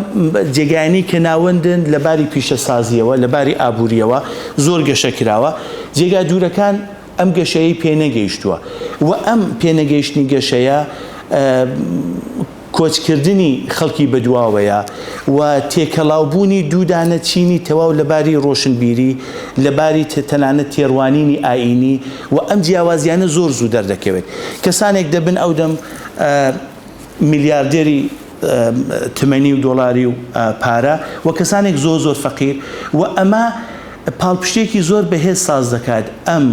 [SPEAKER 2] جێگایانی کە ناوەندن لەباری پیشەسازیەوە لەباری ئابووریەوە زۆر گەشە کراوە جێگا دوورەکان ئەم گەشەیەی پێنەگەیشتووە و ئەم پێنەگەیشتنی گەشەیە کۆچکردنی خەڵکی بەدواوەیە و تێکەڵاوبوونی دوودانە چینی تەواو لەباری ڕۆشنبیری لەباری تەنانەت تێڕوانینی ئاینی و ئەم جیاوازیانە زۆر زوو دەردەکەوێت کەسانێک دەبن ئەو دەم میلیاردێری تمەنی و دۆڵاری و پارە و کەسانێک زۆر زۆر فەقیر و ئەمە پاڵپشتێکی زۆر بەهێز ساز دەکات ئەم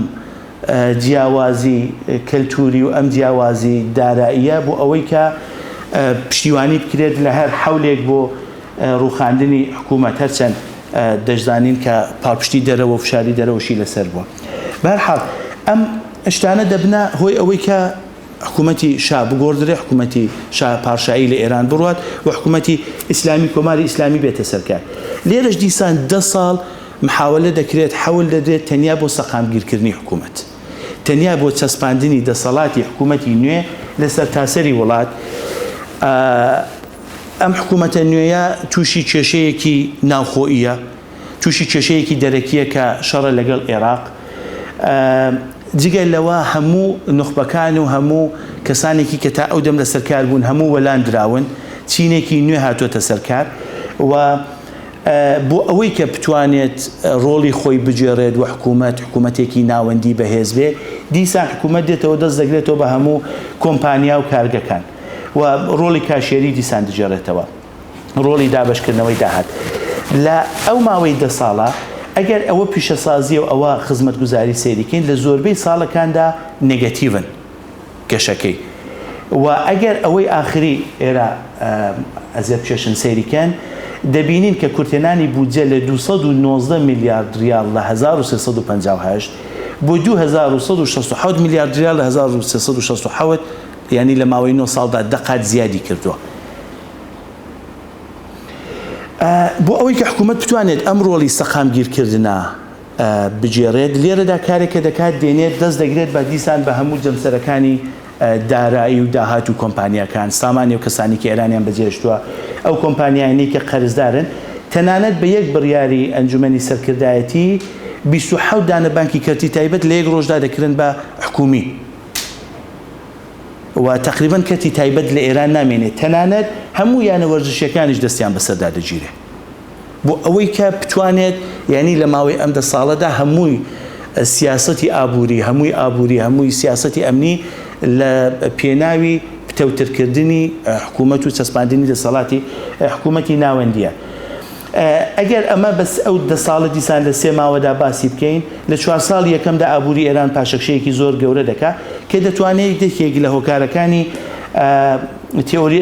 [SPEAKER 2] جیاوازی کەلتوری و ئەم جیاوازی داراییە بۆ ئەوەی کە پشتیوانی بکرێت لە هەر حولێک بۆ ڕووخاندنی حکوومەت هەرچەند دەشزانین کە پاڵپشتی دەرەوە و فشاری دەرەوەشی لەسەر بووە بەهەرحاڵ ئەم شتانە دەبنە هۆی ئەوەی کە حکوومەتی شا بگۆڕدرێ حکوومەتی شا پاشایی لە ئێران بڕوات و حکوومەتی ئیسلامی کۆماری ئیسلامی بێتە سەرکار لێرەش دیسان 10 ساڵ محاولە دەکرێت حەول دەدرێت تەنیا بۆ سەقامگیرکردنی حکوومەت تەنیا بۆ چەسپاندنی دەسەڵاتی حکوومەتی نوێ لەسەر تاسەری وڵات ئەم حکوومەتە نوێیە تووشی کێشەیەکی ناوخۆییە تووشی کێشەیەکی دەرەکیە کە شەڕە لەگەڵ عێراق جگەل لەوە هەموو نخبەکان و هەموو کەسانێکی کە تا ئەو دەم لە سەرکار بوون هەموو وەلاندراون چینێکی نوێ هاتوۆتە سەرکار و بۆ ئەوەی کە بتوانێت ڕۆڵی خۆی بجێڕێت و حکوومەتێکی ناوەندی بەهێز بێ دیسان حکوومەت دێتەوە دەست دەگرێتەوە بە هەموو کۆمپانیا و کارگەکان و ڕۆڵی کاشێری دیسان دەجێڕێتەوە ڕۆڵی دابەشکردنەوەی داهات لە ئەو ماوەی 10 ساڵە ئەگەر ئەوە پیشەسازی و ئەوە خزمەتگوزاری سەیریکەین لە زۆربەی ساڵەکاندا نێگەتیڤن گەشەکەی و ئەگەر ئەوەی ئاخری ئێرە ئەزیەت پێشن سەیریکەن دەبینین کە کورتێنانی بودجە لە 219 میلیارد ریال لە 1358 بۆ 2167 میلیارد ریال لە 1367 یعنی لە ماوەی 9 ساڵدا دەقات زیادی کردووە بۆ ئەوەی کە حکوومەت بتوانێت ئەم ڕۆڵی سەقامگیرکردنە بجێڕێت لێرەدا کارێکە دەکات دێنێت دەست دەگرێت بە دیسان بە هەموو جەمسەرەکانی دارایی و داهات و کۆمپانیەکان سامانی و کەسانی کە ئێرانیان بەجێشتووە ئەو کۆمپانیانی کە قەرزدارن تەنانەت بە یەک بڕیاری ئەنجومەنی سەرکردایەتی 27 دانە بانکی کەرتی تایبەت لە یەک ڕۆژدا دەکرن بە حکومی و تقریبا کەتی تایبەت لە ئێران نامێنێت تەنانەت هەموو یانە وەرزشەکانیش دەستیان بەسەردا دەگیرێ بۆ ئەوەی کە بتوانێت یعنی لە ماوەی ئەم 10 ساڵەدا هەمووی سیاسەتی ئابووری هەمووی ئابووری هەمووی سیاسەتی ئەمنی لە پێناوی پتەوترکردنی حکوومەت و چەسپاندنی دەسەڵاتی حکوومەتی ناوەندیە. ئەگەر ئەمە بەس ئەو 10 ساڵە دیسان لە 3 ماوەدا باسی بکەین لە 4 ساڵ یەکەمدا ئابووری ئێران پاشەکشەیەکی زۆر گەورە دەکات کە دەتوانێت یەکێک لە هۆکارەکانی تێۆری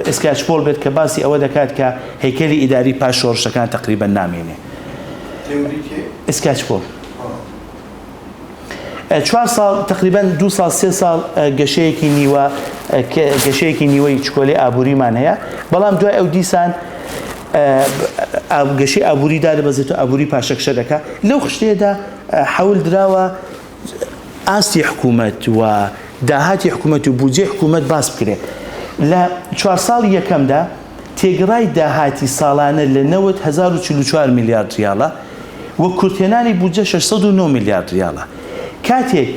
[SPEAKER 2] ئسکاتچپۆل بێت کە باسی ئەوە دەکات کە هەیکەلی ئیداری پاش شۆڕشەکان تقریبا نامێنێ. ئسکاتچپۆل 4 ساڵ تقریبا 2 ساڵ 3 ساڵ گەشەیەکی نیوەی چکۆلەی ئابووریمان هەیە، بەڵام دوای ئەو دیسان گەشەی ئابووریدا دەبەزێتەوە ئابووری پاشەکشە دەکات. لەو خشتێدا حەول دراوە ئاستی حکوومەت و داهاتی حکوومەت و بودجێ حکوومەت باس بکرێت. لە 4 ساڵی یەکەمدا تێگڕای داهاتی ساڵانە لە 1044 میلیارد ریاڵە و کورتێنانی بودجە 609 میلیارد ریاڵە. کاتێک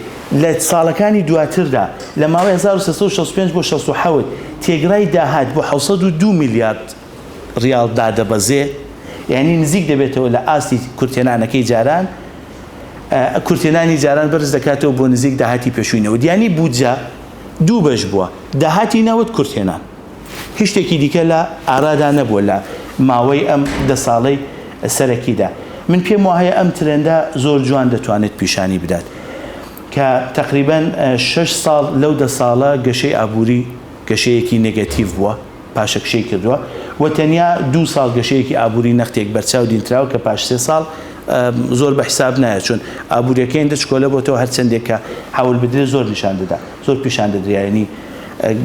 [SPEAKER 2] لە ساڵەکانی دواتردا لە ماوەی 1365 بۆ 67 تێگڕای داهات بۆ 702 میلیارد ریال دادەبەزێ، یعنی نزیک دەبێتەوە لە ئاستی کورتێنانەکەی جاران کورتێنانی جاران بەرز دەکاتەوە بۆ نزیک داهاتی پێشووینەوە. دیانی بودجە دوو بەش بووە، داهاتی نەوت کورتێنان، هیچ شتێکی دیکە لە ئارادا نەبووە لە ماوەی ئەم 10 ساڵەی سەرەکیدا. من پێم وایە ئەم ترێندا زۆر جوان دەتوانێت پیشانی بدات کە تقریبا 6 ساڵ لەو 10 ساڵە گەشەی ئابووری گەشەیەکی نێگەتیڤ بووە، پاشەکشەی کردووە و تەنیا 2 ساڵ گەشەیەکی ئابووری نەختێک بەرچاو دینراوە کە پاش 3 ساڵ زۆر بە حساب نایە، چون ئابوووریەکەی دەچکۆلە بۆتەوە هەر چەندێک کە حەول بدرێت زۆر نیشان دەدا، زۆر پیشان دەدرایەنی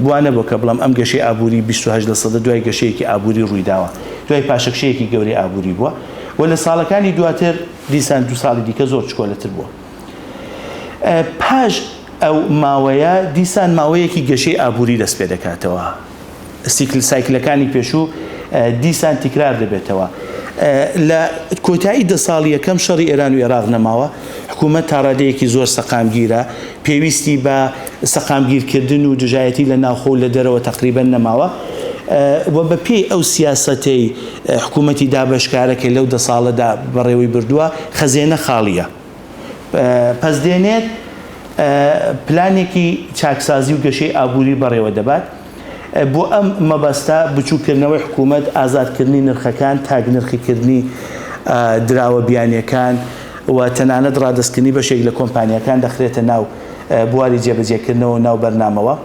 [SPEAKER 2] بوانە بۆ کە بڵام ئەم گەشەی ئابووری 28% دوای گەشەیەکی ئابووری ڕوویداوە، دوای پاشەکشەیەکی گەورەی ئابووری بووە و لە ساڵەکانی دواتر دیسان 2 ساڵی دیکە زۆر چکۆلەتر بووە. پاش ئەو ماوەیە دیسان ماوەیەکی گەشەی ئابووری دەست پێ دەکاتەوە، سایکلەکانی پێشوو دیسان تکرار دەبێتەوە. لە کۆتایی 10 ساڵی یەکەم شەڕی ئێران و عێراق نەماوە، حکوومەت تا ڕادەیەکی زۆر سەقامگیرە، پێویستی بە سەقامگیرکردن و دژایەتی لە ناوخۆ لە دەرەوە تقریبا نەماوە و بە پێی ئەو سیاسەتەی حکوومەتی دابەشکارەکە لەو 10 ساڵەدا بەڕێوەی بردووە خەزێنە خاڵیە. پس دێنێت پلانێکی چاکسازی و گەشەی ئابووری بەڕێوە دەبات بۆ ئەم مەبەستە بچووکردنەوەی حکوومەت، ئازادکردنی نرخەکان، تاگنرخیکردنی دراوە بیانیەکان و تەنانەت ڕادەستکردنی بەشێک لە کۆمپانیەکان دەخرێتە ناو بواری جێبەجێکردنەوە ناو بەرنامەوە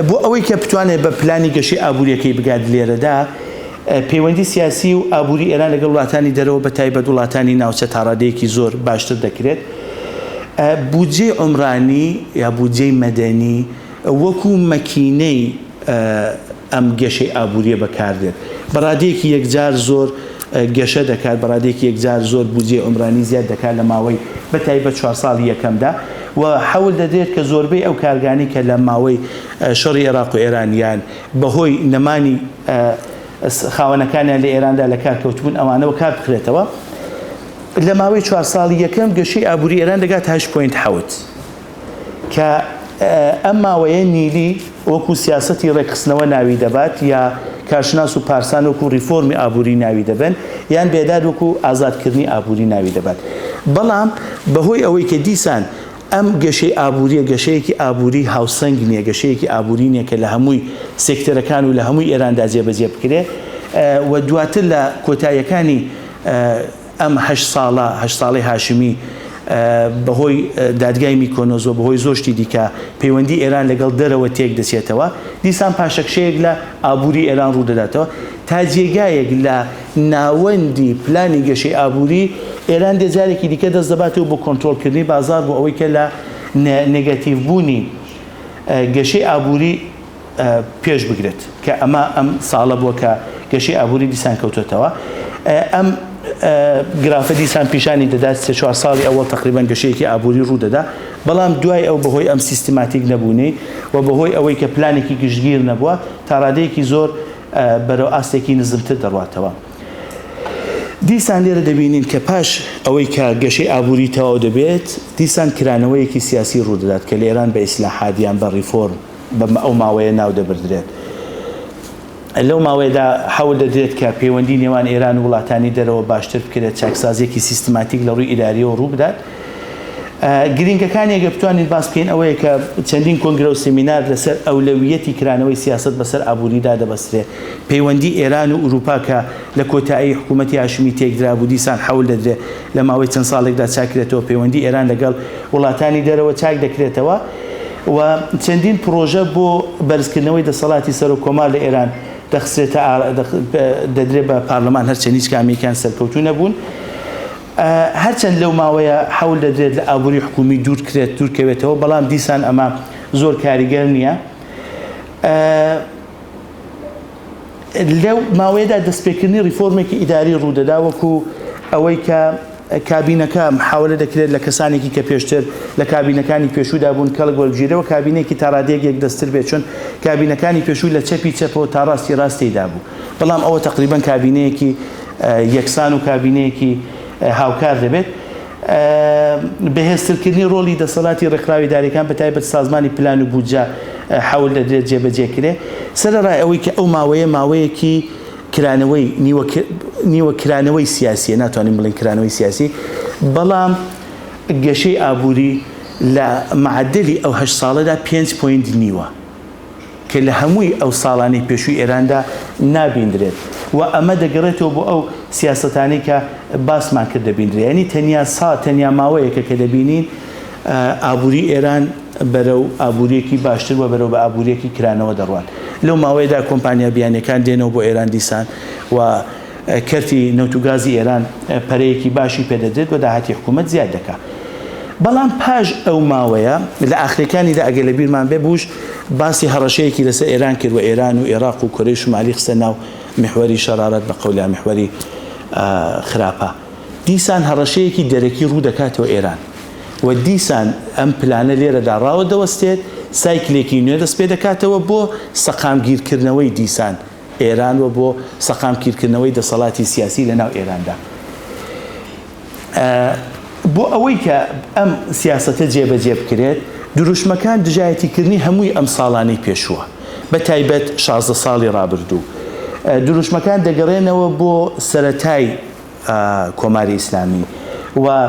[SPEAKER 2] بۆ ئەوەی کە بتوانێت بە پلانی گەشەی ئابووریەکەی بگات لێرەدا. پەیوەندی سیاسی و ئابووری ئێران لەگەڵ وڵاتانی دەرەوە بە تایبەت وڵاتانی ناوچە تا ڕادەیەکی زۆر باشتر دەکرێت. بودجێ عمرانی یا بودجێی مەدەنی وەکو مەکینەی ئەم گەشەی ئابووریە بەکاردێت، بەڕادەیەکی یەکجار زۆر گەشە دەکات، بەڕادەیەکی یەکجار زۆر بودجێ عمرانی زیاد دەکات لە ماوەی بە تایبەت 4 ساڵی یەکەمدا و حەول دەدرێت کە زۆربەی ئەو کارگانی کە لە ماوەی شەڕی عێراق و ئێرانیان بەهۆی نەمانی خاوەنەکانیان لە ئێراندا لە کار کەوتبوون ئەوانەوە کار بخرێتەوە. لە ماوەی 4 ساڵی یەکەم گەشەی ئابووری ئێران دەگات 8.7 کە ئەم ماوەیە نیلی وەکو سیاسەتی ڕێکخستنەوە ناوی دەبات یا کارشناس و پارسان وەکو ریفۆرمی ئابووری ناوی دەبن یان بێداد وەکو ئازادکردنی ئابووری ناوی دەبات. بەڵام بەهۆی ئەوەی کە دیسان ئەم گەشەی ئابووریە گەشەیەکی ئابووری هاوسەنگ نییە، گەشەیەکی ئابووری نییە کە لە هەمووی سێکتەرەکان و لە هەمووی ئێراندا جێبەجێ بکرێ و دواتر لە کۆتاییەکانی ئەم 8 ساڵی هاشمی بەهۆی دادگای میکۆنۆز و بەهۆی زۆشتی دیکە پەیوەندی ئێران لەگەڵ دەرەوە تێک دەچێتەوە، دیسان پاشەکشەیەک لە ئابووری ئێران ڕوودەداتەوە تا جێگایەک لە ناوەندی پلانی گەشەی ئابووری ئێران دێجارێکی دیکە دەست دەباتەوە بۆ کۆنتڕۆلکردنی بازار بۆ ئەوەی کە لە نێگەتیڤ بوونی گەشەی ئابووری پێش بگرێت کە ئەم ساڵە بووە کە گەشەی ئابووری دیسان کەوتێتەوە. ئەم گرافە دیسان پیشانی دەدات 4 ساڵی ئەوەڵ تقریبا گەشەیەکی ئابووری ڕوودەدا، بەڵام دوای ئەو بەهۆی ئەم سیستماتیک نەبوونی و بەهۆی ئەوەی کە پلانێکی گشتگیر نەبووە تا ڕادەیەکی زۆر بەرەو ئاستێکی نزمتر دەڕواتەوە. دیسان لێرە دەبینین کە پاش ئەوەی کە گەشەی ئابووری تەواو دەبێت دیسان کرانەوەیەکی سیاسی ڕوودەدات کە لە ئێران بە ئیسلاحاتیان بە ریفۆرم بە ئەو ماوەیە ناو دەبردرێت. لەو ماوەیەدا حەول دەدرێت کە پەیوەندی نێوان ئێران و وڵاتانی دەرەوە باشتر بکرێت، چاکسازیەکی سیستماتیک لە ڕووی ئیداریەوە ڕوو بدات گرنگەکانی ئەگە بتوانین باس بکەین ئەوەیە کە چەندین کۆنگرە و سێمینار لەسەر ئەولەویەتی کرانەوەی سیاست بەسەر ئابووریدا دەبەسترێت پەیوەندی ئێران و ئوروپا کە لە کۆتایی حکوومەتی هاشمی تێکدرا بوو دیسان حەول دەدرێت لە ماوەی چەند ساڵێکدا چاکرێتەوە پەیوەندی ئێران لەگەڵ وڵاتانی دەرەوە چاک دەکرێتەوە و چەندین پرۆژە بۆ بەرزکردنەوەی دەسەڵاتی سەر و کۆمار لە ئێران دەخسترێتە دەدرێت بە پارلەمان هەرچەند هیچ کامێکیان سەرکەوتوو نەبوون هەرچەند لەو ماوەیە حەول دەدرێت لە ئابووری حکومی دوورکەوێتەوە بەڵام دیسان ئەمە زۆر کاریگەر نییە لەو ماوەیەدا دەستپێکردنی ریفۆرمێکی ئیداری ڕوودەدا وەکو ئەوەی کە کابینەکە محاولە دەکرێت لە کەسانێکی کە پێشتر لە کابینەکانی پێشوودا بوون کەڵک وەربگیرەوە کابینێکی تا ڕادێک دەستتر بێت چۆن کابینەکانی پێشووی لە چەپی چەپەوە تا ڕاستی ڕاستیدا بوو بەڵام ئەوە تقریبان کابینەیەکی یەکسان و کابینەیەکی هاوکار دەبێت بەهێزترکردنی ڕۆڵی دەسەڵاتی ڕێکخراوی داریەکان بە تایبەت سازمانی پلان و بودجە حەول دەدرێت جێبەجێکرێ سەرەڕای ئەوەی کە ئەو ماوەیەکی کرانەوەی نیوە کرانەوەی سیاسیە ناتوانین بڵین کرانەوەی سیاسی بەڵام گەشەی ئابووری لە معدلی ئەو 8 ساڵەدا 5 پوینت نیوە کە لە هەمووی ئەو ساڵانی پێشووی ئێراندا نابیندرێت و ئەمە دەگەڕێتەوە بۆ ئەو سیاسەتانی کە باسمان کرد دەبیندرێت ینی تەنیا ماوەیەکە کە دەبینین ئابووری ئێران بەرەو ئابووریەکی باشتر و بەرەو بە ئابووریەکی کرانەوە دەڕوان لەو ماوەیەدا کۆمپانیا بیانەکان دێنەوە بۆ ئێران دیسان و کەرتی نەوتوگازی ئێران پەرەیەکی باشی پێدەدرێت و داهاتی حکوومەت زیاد دەکات بەڵام پاش ئەو ماوەیە لە ئاخرەکانیدا ئەگە لە بیرمان بێ بوش باسی هەڕەشەیەکی لەسەر ئێران کرد و ئێران و عێراق و کۆرەی شمالی خستە ناو محوەری شەرارەت بە قەولیا محوەری خراپە دیسان هەڕەشەیەکی دەرەکی ڕوو دەکاتەوە ئێران و دیسان ئەم پلانە لێرەدا ڕاوە دەوەستێت سایکلێکی نوێ دەست پێ دەکاتەوە بۆ سەقامگیرکردنەوەی دیسان ئێران و بۆ سەقامگیرکردنەوەی دەسەڵاتی سیاسی لە ناو ئێراندا بۆ ئەوەی کە ئەم سیاسەتە جێبەجێ بکرێت دروشمەکان دژایەتیکردنی هەمووی ئەم ساڵانەی پێشووە بە تایبەت 16 ساڵی ڕابردوو دروشمەکان دەگەڕێنەوە بۆ سەرەتای کۆماری ئیسلامی و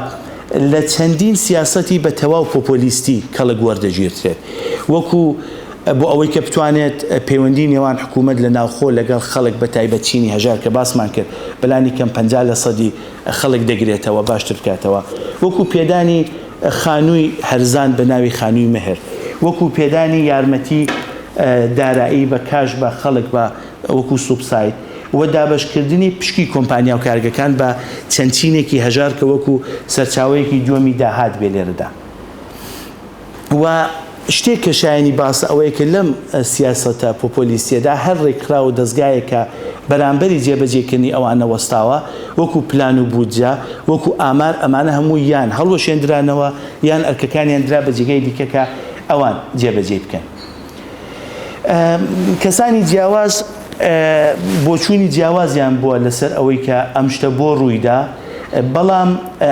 [SPEAKER 2] لە چەندین سیاسەتی بە تەواو پۆپۆلیستی کەڵک وەردەگیرترێت وەکو بۆ ئەوەی کە بتوانێت پەیوەندی نێوان حکوومەت لە ناوخۆ لەگەڵ خەڵک بە تایبەت چینی هەژار کە باسمان کرد بەلانی کەم 50% خەڵک دەگرێتەوە باشتر بکاتەوە وەکو پێدانی خانووی هەرزان بە ناوی خانووی مەهر وەکو پێدانی یارمەتی دارایی بە کاش بە خەڵک بە وەکو سوبسایت و دابشکردنی پشکی کۆمپانیا و کارگەکان بە چەند چینێکی هەژار کە وەکو سەرچاوەیەکی دووەمی داهات بێ لێرەدا و شتێک کە شایانی باسە ئەوەیە کە لەم سیاسەتە پۆپۆلیستیەدا هەر ڕێکخرا و دەستگایەکە بەرامبەری جێبەجێکردنی ئەوانە وەستاوە وەکو پلان و بودجە وەکو ئامار ئەمانە هەموو یان هەڵوەشێنرانەوە یان ئەرکەکانیان درا بە جێگەی دیکە کە ئەوان جێبەجێ بکەن کەسانی جیاواز بۆچوونی جیاوازیان بووە لەسەر ئەوەی کە ئەم شتە بۆ ڕوویدا بەڵام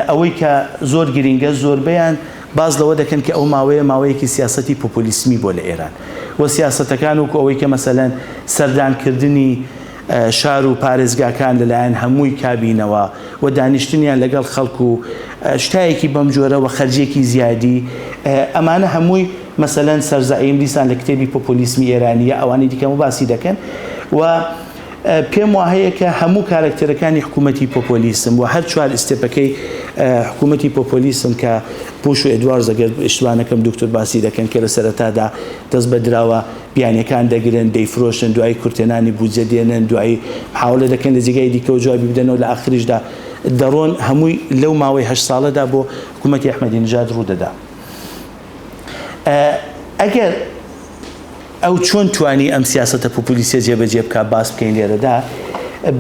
[SPEAKER 2] ئەوەی کە زۆر گرنگە زۆربەیان باز لەوە دەکەن کە ئەو ماوەیەکی سیاسەتی پۆپۆلیسمی بۆ لە ئێران و سیاسەتەکان وکو ئەوەی کە مەسەلەن سەردانکردنی شار و پارێزگاکان لەلایەن هەمووی کابینەوە و دانیشتنیان لەگەڵ خەڵک و شتایەکی بەم جۆرەوە خەرجێکی زیادی ئەمانە هەمووی مەسەلەن سەرزائیم دیسان لە کتێبی پۆپۆلیسمی ئێرانیە ئەوانی دیکەم و باسی دەکەن و پێم وایە کە هەموو کارکتەرەکانی حکوومەتی پۆپۆلیسم و هەر چوار ئستێپەکەی حکوومەتی پۆپۆلیسم کە پوش و ئێدوارد ئەگەر ئیشتوانەکەم دکتۆر باسی دەکەن کە لە سەرەتادا دەست بە دراوە بیانیەکان دەگرن دەیفرۆشن دوای کورتێنانی بودجە دێنن دوای حاولە دەکەن لە جێگای دیکە و جوابی بدەنەوە لە ئاخریشدا دەڕۆن هەمووی لەو ماوەی 8 ساڵەدا بۆ حکوومەتی ئەحمەدی نژاد ڕوودەدا ئەگەر ئەو چۆن توانی ئەم سیاسەتە پۆپۆلیستیە جێبەجێ بکە باس بکەین لێرەدا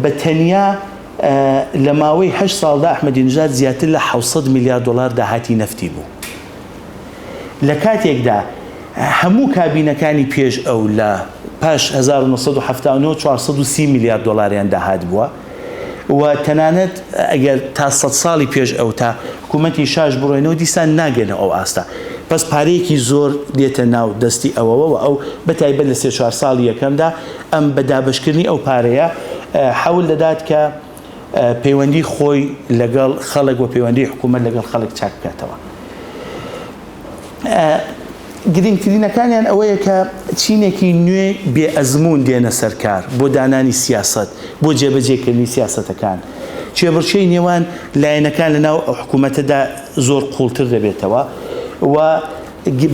[SPEAKER 2] بە تەنیا لە ماوەی 8 ساڵدا ئەحمەدی نژاد زیاتر لە 700 میلیارد دلار داهاتی نەفتی بوو لە کاتێکدا هەموو کابینەکانی پێش ئەو لە پاش 1970 430 میلیارد دلاریان داهات بووە و تەنانەت ئەگەر تا 100 ساڵی پێش ئەو تا حکوومەتی شاش بڕۆینەوە دیسان ناگەنە ئەو ئاستا پس پارەیەکی زۆر دێتە ناو دەستی ئەوەوە و ئەو بەتایبەت لە 3-4 ساڵی یەکەمدا ئەم بەدابشکردنی ئەو پارەیە حەول دەدات کە پەیوەندی خۆی لەگەڵ خەڵک و پەیوەندی حکوومەت لەگەڵ خەڵک چاک بکاتەوە گرنگترینەکانیان ئەوەیە کە چینێکی نوێ بێ ئەزمون دێنە سەرکار بۆ دانانی سیاست بۆ جێبەجێکردنی سیاسەتەکان چێبڕچێی نێوان لایەنەکان لەناو حکوومەتەدا زۆر قوڵتر دەبێتەوە و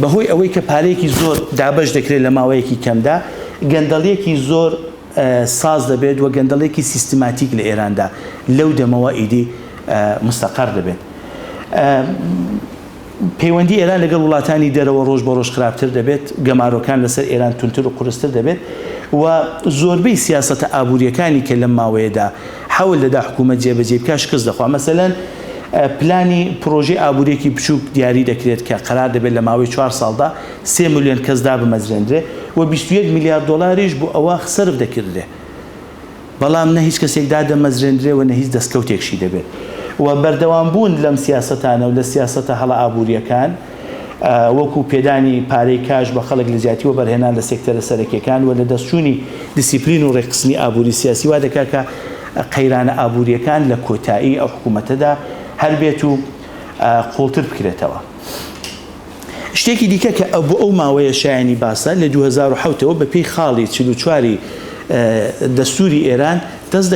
[SPEAKER 2] بەهۆی ئەوەی کە پارەیەکی زۆر دابەش دەکرێت لە ماوەیەکی کەمدا گەندەڵیەکی زۆر ساز دەبێت و گەندەڵێکی سیستماتیک لە ئێراندا لەو دەمەوە ئیدی مستەقەر دەبێت. پەیوەندی ئێران لەگەڵ وڵاتانی دەرەوە ڕۆژ بە ڕۆژ خراپتر دەبێت گەمارۆکان لەسەر ئێران تونتر و قورستر دەبێت و زۆربەی سیاسەتە ئابوووریەکانی کە لەم ماوەیەدا حەول دەدا حکوومەت جێبەجێ بکات شکست دەخوا. مەسەلەن پلانی پرۆژەی ئابوووریەکی بچووک دیاری دەکرێت کە قەرار دەبێت لە ماوەی 4 ساڵدا 3 ملیۆن کەسدا بمەزرێنرێ و 21 میلیارد دۆلاریش بۆ ئەوە سەرف دەکردێ بەڵام نە هیچ کەسێکدا دەمەزرێنرێ و نە هیچ دەستکەوتێکشی دەبێت و بەردەوامبوون لەم سیاسەتانە و لە سیاسەتە هەڵە ئابوووریەکان وەکو پێدانی پارەی کاش بە خەڵک لە زیاتیوە بەرهێنان لە سێکتەرە سەرەکیەکان و لە دەستچوونی دیسیپلین و ڕێکخستنی ئابووری سیاسی وا دەکات کە قەیرانە ئابووریەکان لە کۆتایی ئەو حکوومەتەدا هەر بێت و قوڵتر بکرێتەوە. شتێکی دیکە کە بۆ ئەو ماوەیە شایانی باسە لە 2007ەوە بە پێی خاڵی 44 دەستوری ئێران دەست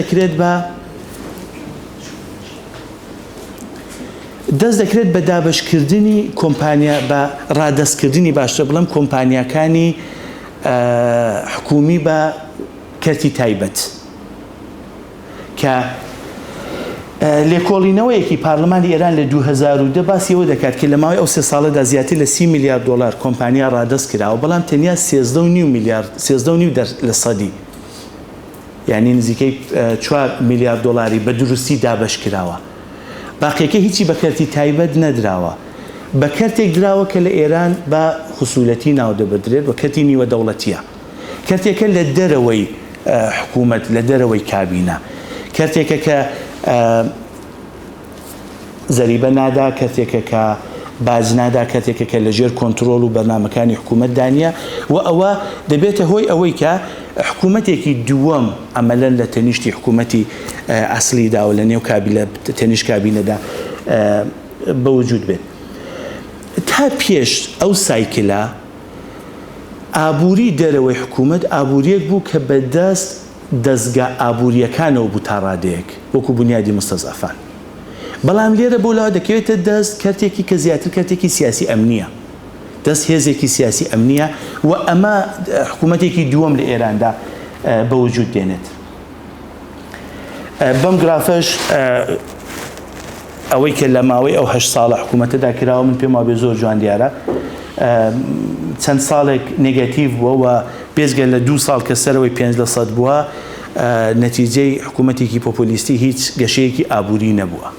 [SPEAKER 2] دەکرێت بە دابشکردنی کۆمپانیا بە ڕادەستکردنی باشتر بڵم کۆمپانیاکانی حکومی بە کەرتی تایبەت کە لێکۆڵینەوەیەکی پارلمانی ئێران لە 2010 باسیەوە دەکات کە لە ماوەی ئەو 3 ساڵەدا زیاتر لە 30 میلیارد دلار کۆمپانیا ڕادەست کراوە بەڵام تەنیا 13.5% لە سەدی یعنی نزیکەی 4 میلیارد دلاری بە دروستی دابش کراوە. باقیەکە هیچی بە کەرتی تایبەت نەدراوە بە کەرتێک دراوە کە لە ئێران بە خصوولەتی ناو دەبدرێت و کەرتی نیوە دەوڵەتیە کەرتێکە لە دەرەوەی حکوومەت لە دەرەوەی کابینە کەرتێکە کە زەریبە نادا کەرتێکە کە باز نادا کەرتێکە کە لەژێر کۆنتترۆل و بەرنامەکانی حکوومەت دانیە و ئەوە دەبێتە هۆی ئەوەی کە حکوومەتێکی دووەم ئەمەلەن لە تەنیشتی حکوومەتی ئەسلیدا و لە نێو تەنیشت کابینەدا بەوجود بێت. تا پێش ئەو سایکلە ئابووری دەرەوەی حکوومەت ئابووریەک بوو کە بەدەست دەستگا ئابووریەکانەوە بوو تا ڕادەیەک وەکو بنیادی مستەزەفان بەڵام لێرە بۆ لاوە دەکەوێتە دەست کەرتێکی کە زیاتر کەرتێکی سیاسی ئەمنیە دەست هێزێکی سیاسی ئەمنیە و ئەمە حکوومەتێکی دووەم لە ئێراندا بەوجود دێنێت. بەم گرافەش ئەوەی کە لە ماوەی ئەو 8 ساڵە حکوومەتەدا کراوە من پێم وابێ زۆر جوان دیارە چەند ساڵێک نێگەتیڤ بووە و بێزگە لە 2 ساڵ کە سەرەوەی 5% بووە نەتیجەی حکوومەتێکی پۆپۆلیستی هیچ گەشەیەکی ئابووری نەبووە.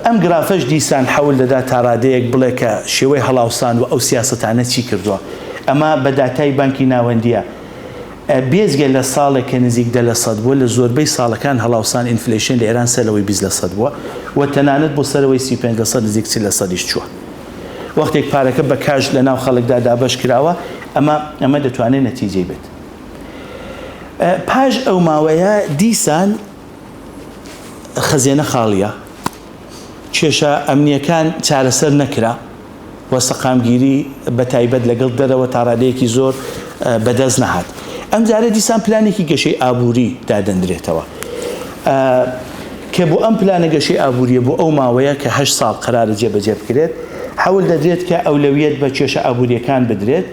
[SPEAKER 2] ئەم گرافەش دیسان حەول دەدا تا ڕادەیەک بڵێ کە شێوەی هەڵاوسان و ئەو سیاسەتانە چی کردووە. ئەمە بە داتای بانکی ناوەندیە بێزگە لە ساڵێک کە نزیک 10% بووە لە زۆربەی ساڵەکان هەڵاوسان ئینفلیشن لە ئێران سەرەوەی 20% بووە و تەنانەت بۆ سەرەوەی 35% نزیک 30%ش چووە. وەختێک پارەکە بە کاژ لە ناو خەڵکدا دابەش کراوە ئەمە دەتوانێت نەتیجەی بێت. پاش ئەو ماوەیە دیسان خەزێنە خاڵیە کێشە ئەمنیەکان چارەسەر نەکرا و سەقامگیری بە تایبەت لەگەڵ دەرەوە تا ڕادەیەکی زۆر بەدەست نەهات. ئەم جارە دیسان پلانێکی گەشەی ئابووری دادەنرێتەوە کە بۆ ئەم پلانە گەشەی ئابووریە بۆ ئەو ماوەیە کە 8 ساڵ قەرارە جێبەجێ بکرێت حەول دەدرێت کە ئەولەویەت بە کێشە ئابووریەکان بدرێت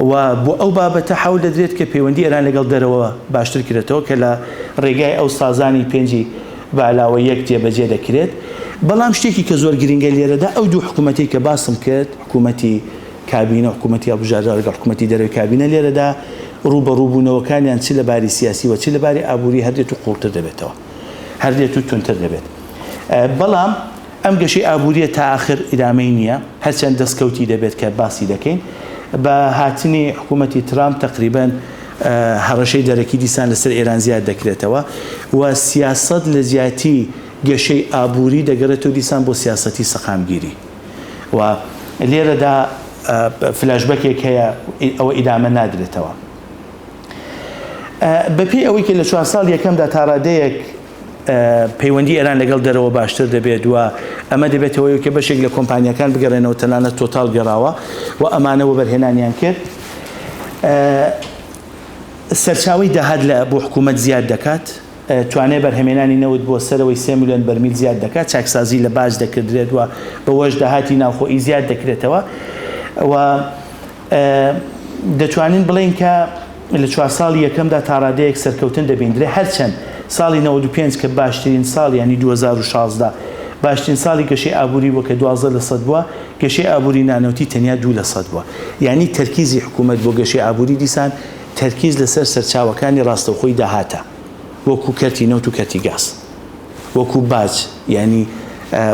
[SPEAKER 2] و بۆ ئەو بابەتە حەول دەدرێت کە پەیوەندی ئێران لەگەڵ دەرەوە باشتر کرێتەوە کە لە ڕێگای ئەو سازانی پێنجی بە علاوە یەک جێبەجێ دەکرێت. بەڵام شتێکی کە زۆر گرنگە لێرەدا ئەو دوو حکوومەتی کە باسم کرد حکوومەتی کابینە حکوومەتی هەڵبژاردە لەگەڵ حکوومەتی دەرەوەی کابینە لێرەدا ڕوبەڕووبوونەوەکانیان چ لەباری سیاسی و چ لەباری ئابووری هەردێت و قوڵتر دەبێتەوە هەردێت و تونتر دەبێت. بەڵام ئەم گەشەی ئابووریە تا ئاخر ئیدامەی نییە هەرچەند دەستکەوتی دەبێت کە باسی دەکەین. بە هاتنی حکوومەتی ترامپ تقریباً هەڕەشەی دەرەکی دیسان لەسەر ئێران زیاد دەکرێتەوە و سیاسەت لە زیاتی گەشەی ئابووری دەگەڕێتەوە دیسان بۆ سیاسەتی سەقامگیری و لێرەدا فلاشبەکێک هەیە ئەوە ئیدامە نادرێتەوە. بەپێی ئەوەی کە لە 4 ساڵ یەکەمدا تا ڕادەیەک پەیوەندی ئێران لەگەڵ دەرەوە باشتر دەبێت و ئەمە دەبێتەوەی کە بەشێک لە کۆمپانیەکان بگەڕێنەوە تەنانەت تۆتال گەڕاوە و ئەمانەوە بەرهێنانیان کرد. سەرچاوی داهات لە بۆ حکوومەت زیاد دەکات، توانێت بەرهەمێنانی نەوت بۆ سەرەوەی 3 میلیۆن بەرمیل زیاد دەکات، چاکسازی لە باش دەکردرێت و بەوەش داهاتی ناوخۆیی زیاد دەکرێتەوە و دەتوانین بڵێن کە لە 4 ساڵی یەکەمدا تا ڕادەیەک سەرکەوتن دەبیندرێت، هەرچەند ساڵی 95 کە باشترین ساڵ ینی 2016 باشترین ساڵی گەشەی ئابووری بووە کە 12% بووە، گەشەی ئابووری نانەوتی تەنیا 2% بووە. یعنی تەرکیزی حکوومەت بۆ گەشەی ئابووری دیسان تەرکیز لەسەر سەرچاوەکانی ڕاستەوخۆی داهاتە، وەکو کەرتی نەوت و کەرتی گاز، وەکو باج، ینی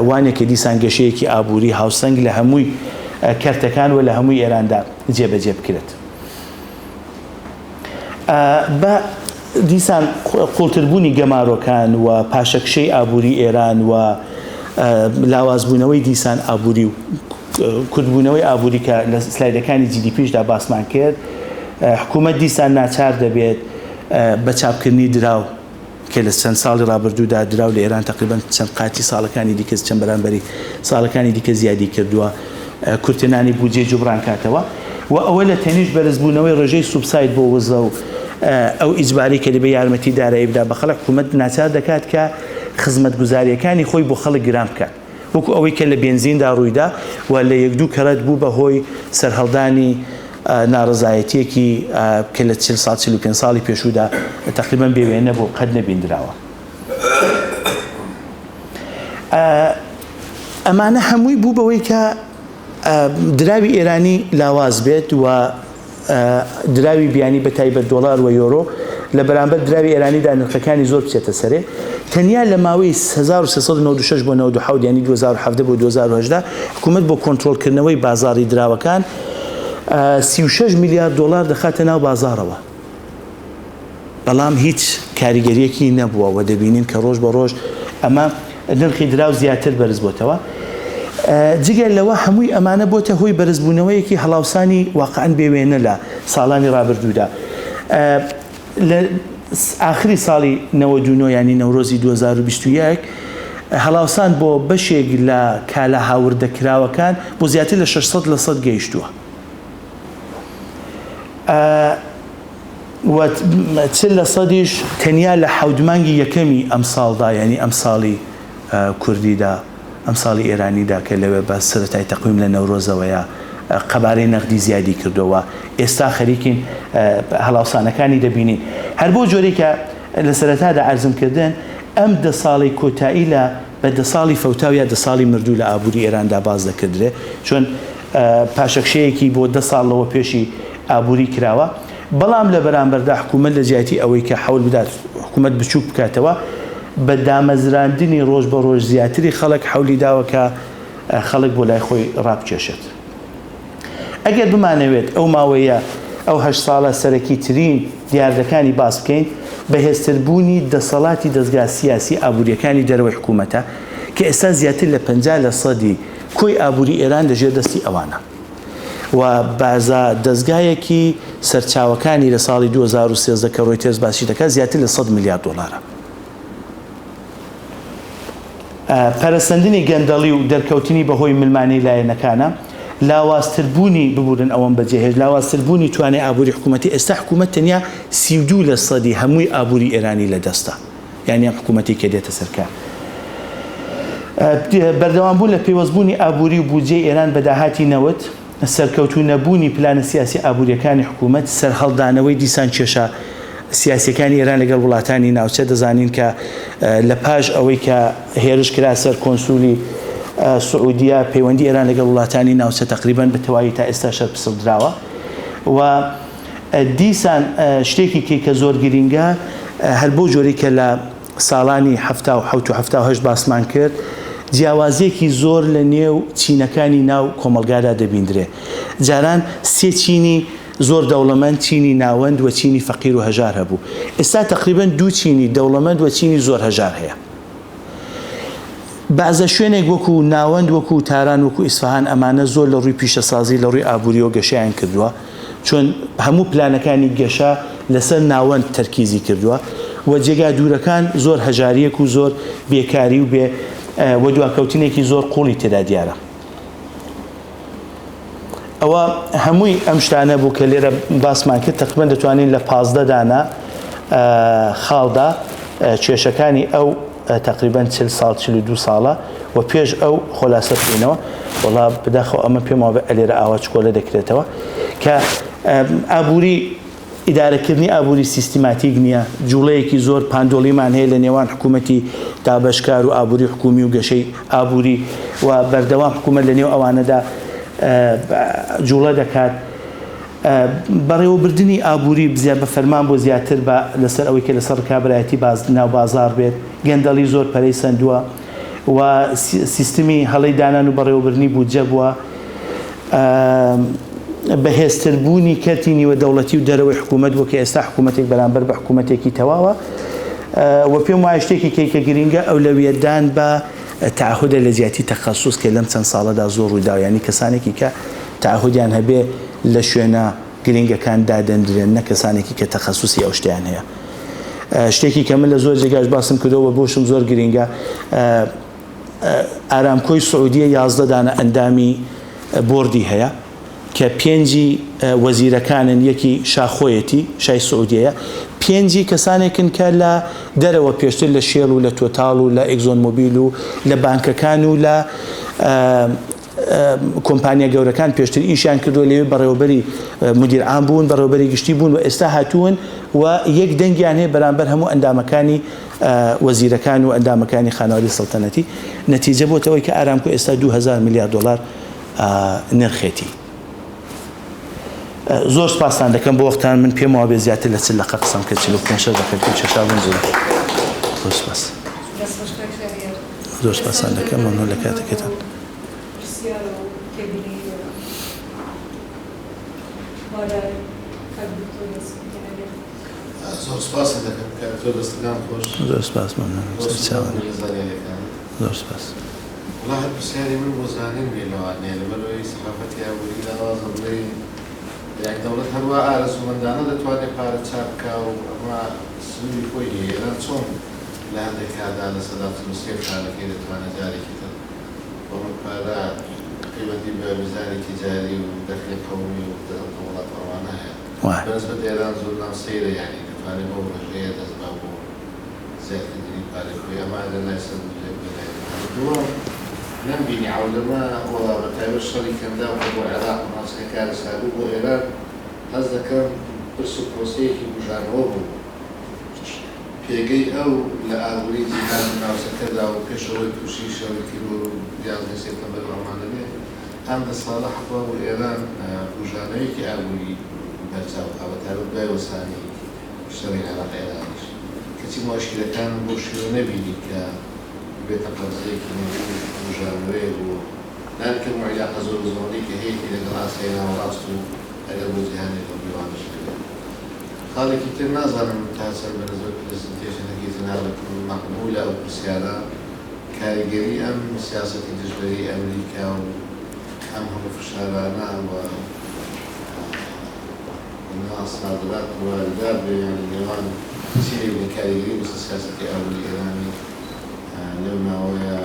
[SPEAKER 2] وانێکە دیسان گەشەیەکی ئابووری هاوسەنگ لە هەمووی کەرتەکان و لە هەمووی ئێراندا جێبەجێ بکرێت. بە دیسان قوڵتربوونی گەمارۆکان و پاشەکشەی ئابووری ئێران و لاوازبوونەوەی دیسان ئابووری و کورتبوونەوەی ئابووری کە لە سلایدەکانی GDPشدا باسمان کرد، حکوومەت دیسان ناچار دەبێت بە چاپکردنی دراو کە لە چەند ساڵی ڕابردوودا دراو لە ئێران تقریبان چەند قاتی ساڵەکانی دیکە چەند بەرامبەری ساڵەکانی دیکە زیادی کردووە کورتێنانی بودجێ جوبران کاتەوە و ئەوە لە تەنیش بەرزبوونەوەی ڕێژەی سوبساید بۆ وزە و ئەو ئیجباری کە دەبێت یارمەتی دارایی بدا بە خەڵک، حکوومەت ناچار دەکات کە خزمەتگوزاریەکانی خۆی بۆ خەڵک گران بکات، وەکو ئەوەی کە لە بێنزیندا ڕوویدا و لە 1-2 کەرەت بوو بەهۆی سەرهەڵدانی ناڕزایەتیەکی کە لە 40-45 ساڵی پێشوودا تقریبان بێوێنە بۆ قەت نەبیندراوە. ئەمانە هەمووی بوو بەوەی کە دراوی ئێرانی لاواز بێت و دراوی بیانی بە تایبەت دۆلار و یۆرۆ لە بەرامبەر دراوی ئێرانیدا نرخەکانی زۆر بچێتە سەرێ. تەنیا لە ماوەی 1396 بۆ 97 ینی 2017 بۆ 2018 حکوومەت بۆ کۆنتڕۆڵکردنەوەی بازاڕی دراوەکان 36 میلیارد دلار دەخاتە ناو بازارەوە، بەڵام هیچ کاریگەریەکی نەبووە و دەبینین کە ڕۆژ بە ڕۆژ ئەمە نرخی دراو زیاتر بەرز بۆتەوە. جگەل لەوە هەمووی ئەمانە بۆتە هۆی بەرزبوونەوەیەکی هەڵاوسانی واقعاً بێوێنە لە ساڵانی ڕابردوودا. لە ئاخری ساڵی 99 ینی نەورۆزی 2021 هەڵاوسان بۆ بەشێک لە کالا هاوردەکراوەکان بۆ زیاتر لە 600% گەیشتووە. و 40%ش تەنیا لە حەودمانگی یەکەمی ئەم ساڵدا، ینی ئەم ساڵی کوردیدا، ئەم ساڵی ئێرانیدا کە لەوێ بە سەرەتای تەقویم لە نەورۆزەوەیە قەبارەی نەقدی زیادی کردەوە. ئێستا خەریکین هەڵاوسانەکانی دەبینین. هەر بۆ جۆرێک کە لە سەرەتادا عەرزم کردن، ئەم 10 ساڵی کۆتایی لە بە 10 ساڵی فەوتاو یا 10 ساڵی مردوو لە ئابووری ئێراندا باز دەکردرێت، چۆن پاشەکشەیەکی بۆ 10 ساڵەوە پێشی ئابووری کراوە. بەڵام لە بەرامبەردا حکوومەت لە جیاتی ئەوەی کە حەول بدات حکوومەت بچووک بکاتەوە بە دامەزراندنی ڕۆژ بە ڕۆژ زیاتری خەڵک حەولی داوە کە خەڵک بۆ لای خۆی ڕابکێشێت. ئەگەر بمانەوێت ئەو ماوەیە ئەو 8 ساڵە سەرەکی ترین دیاردەکانی باس بکەین، بەهێزتربوونی دەسەڵاتی دەستگا سیاسی ئابووریەکانی دەرەوەی حکوومەتە کە ئێستا زیاتر لە 50% کۆی ئابووری ئێران لەژێر دەستی ئەوانە و بازە دەستگایەکی سەرچاوەکانی لە ساڵی 2013 کە ڕۆیتێرز باسی دەکات زیاتر لە 100 میلیارد دلارە. پەرەسەندنی گەندەڵی و دەرکەوتنی بەهۆی ملمانەی لایەنەکانە، لاوازتربوونی ببورن ئەوەم بەجێهێش، لاوازتربوونی توانای ئابووری حکوومەتی. ئێستا حکوومەت تەنیا 32% هەمووی ئابووری ئێرانی لە دەستە، یعنی ئەم حکوومەتی کە دێتە سەرکار. بەردەوامبوون لە پێوەستبوونی ئابووری و بودجەی ئێران بە داهاتی نەوت، سەرکەوتو نەبوونی پلانە سیاسی ئابووریەکانی حکوومەت، سەرهەڵدانەوەی دیسان کێشە سیاسیەکانی ئێران لەگەڵ وڵاتانی ناوچە. دەزانین کە لە پاش ئەوەی کە هێرش کرا سەر کۆنسولی سعودیا پەیوەندی ئێران لەگەڵ وڵاتانی ناوچە تقریبان بە تەواوی تا ئێستا شەرپسڵ دراوە و دیسان شتێکی کە زۆر گرینگە هەر بۆ جۆری کە لە ساڵانی 77 و 78 باسمان کرد، جیاوازیەکی زۆر لە نێو چینەکانی ناو کۆمەلگادا دەبیندرێ. جاران 3 چینی زۆر دەوڵەمەند، چینی ناوەند و چینی فەقیر و هەژار هەبوو. ئێستا تقریبان 2 چینی دەوڵەمەند و چینی زۆر هەژار هەیە. بەعزە شوێنێک وەکو ناوەند، وەکو تاران، وەکو ئیسفەهان، ئەمانە زۆر لە ڕووی پیشەسازی لە ڕووی ئابووریەوە گەشەیان کردووە، چۆن هەموو پلانەکانی گەشە لەسەر ناوەند تەرکیزی کردووە و جێگا دوورەکان زۆر هەژاریەک و زۆر بێکاری و بێ و دواکەوتنێکی زۆر قوڵی تێدا دیارە. ئەوە هەمووی ئەم شتانە بوو کە لێرە باسمان کرد تقریباً دەتوانین لە 15 دانە خاڵدا کێشەکانی ئەو تقریباً 40 ساڵ 42 ساڵە و پێش ئەو خۆلاسە بکەینەوە. وەڵا بداخەوە ئەمە پێمەوە بە لێرە ئاوا چکۆلە دەکرێتەوە کە ئابووری ئیدارەکردنی ئابووری سیستیماتیک نییە. جوڵەیەکی زۆر پاندۆڵیمان هەیە لە نێوان حکوومەتی دابەشکار و ئابووری حکومی و گەشەی ئابووری و بەردەوام حکوومەت لە نێو ئەوانەدا جوڵە دەکات. بەڕێوەبردننی ئابووری بزیاد بە فەرمان بۆ زیاتر بە لەسەر ئەوەی کە لەسەر کابرایەتی ناو بازار بێت، گەندەڵی زۆر پەرەی سندووە و سیستمی هەڵەی دانان و بەڕێوەبردننی بودجە بووە. بەهێزتربوونی کەتی نیوە دەوڵەتی و دەرەوەی حکوومەت بوو کە ئێستا حکوومەتێک بەرامبەر بە حکوومەتێکی تەواوە و پێم وایە شتێکی کەیکە گرینگە ئەولەویەتدان بە تعهودە لە جیاتی تەخەسوس کە لەم چەند ساڵەدا زۆر ڕوویدا، ینی کەسانێکی کە تعهودیان هەبێ لە شوێنە گرنگەکان دادەندرێن، نە کەسانێکی کە تەخەسوسی ئەو شتیان هەیە. شتێکی کە من لە زۆر جێگاش باسم کردەوە بۆشم زۆر گرینگە، ئارامکۆی سعودیە 11 دانە ئەندامی بۆردی هەیە کە 5 وەزیرەکانن، یەکی شاخۆیەتی شای سعودیەیە، 5 کەسانێکن کە لە دەرەوە پێشتر لە شێڵ و لە تۆتاڵ و لە ئێکزۆن مۆبیل و لە بانکەکان و لە کۆمپانیا گەورەکان پێشتر ئیشیان کردو لێوێ بەڕێوەبەری مدیر عام بوون، بەڕێوەبەری گشتی بوون و ئێستا هاتوون و یەک دەنگیان هەیە بەرامبەر هەموو ئەندامەکانی وەزیرەکان و ئەندامەکانی خانەوادی سەڵتەنەتی. نەتیجە بۆتەوەی کە ئارامکۆ ئێستا 2000 میلیارد دلار نرخێتی. زۆر سپاسان دەکەم بۆ وەختان. من پێمەوە بێ زیاتر لە 40 دقیقە قسەم کرد 45 دقیقە چێشاون زۆر. زۆر سپاس. زۆر سپاسان دەکەم مەمنون لە کاتێکتان.
[SPEAKER 3] زۆر سپاس دەکەم کە تۆ دەستەکان خۆش.
[SPEAKER 2] زۆر سپاس مەمنون. زۆر سپاس.
[SPEAKER 3] وڵا هەر پرسیاری من بۆ زانین بێ لەوانەیە لەبەرەوەی سەحافەتی ئابووری داوازە بڵێ یاک دەوڵەت هەروە ئارەزومەندانە دەتوانێت پارە چاپ بکا و ئەمە سنووری خۆی هەیە. ئێران چۆن لە هەندێک کاردا لە سەدا 33 کارەکەی دەتوانێت جارێکی تر بەمە پارە قیمەتی بە میزانی تیجاری و دەخلی قەومی و وڵات ئەوانە هەیە. بەنسبەت ئێران زۆر ناوسەیرە، یعنی دەتوانێت بۆ ڕێژەیە دەستبا بۆ زیادکردنی پارەی خۆی. ئەمە لە لای سەر دووەم نەمبینی عەولەمە وەڵا بەتایبەت شەڕی کەندا و بۆ عێراق و ناوچەکە کارە سادوو بۆ ئێران هەز دەکەم پرس و پرۆسەیەکی بژانەوە بوو پێگەی ئەو لە ئابووری جیهان ناوچەکەدا و پێشەوەی تووشی شەڕی کرد و 11 سێپتەمبەر ئەمانە بێ هەم دە ساڵە حەقا بۆ ئێران بژانەوەیەکی ئابووری بەرچاو بکا بەتایبەت دوای وەسانی شەڕی عێراق ئێرانیش کەچی مۆشکیلەکان بۆ شوێنە نەبینی کە بێتە قەرزەیەکی بژانەوەیە بوو نانکە عیلاقە زۆر زۆری کە هەیەی لەگەڵ ئاسیای ناوەڕاست و ئەگەر بۆ جیهانی دڵنیوانش بێت. خاڵێکی تر نازانم تا سەر بەنسبەت پرزنتێشنێکی جەنابەت مەقبولە ئەو پرسیارە کاریگەری ئەم سیاسەتی دژبەری ئەمریکا و ئەم هەموو فشارانە و صادرات و واردات بێ یانی نێوان چیرێک لە کاریگەری وەسە سیاسەتی ئابووری ئێرانی لەو ناوەیە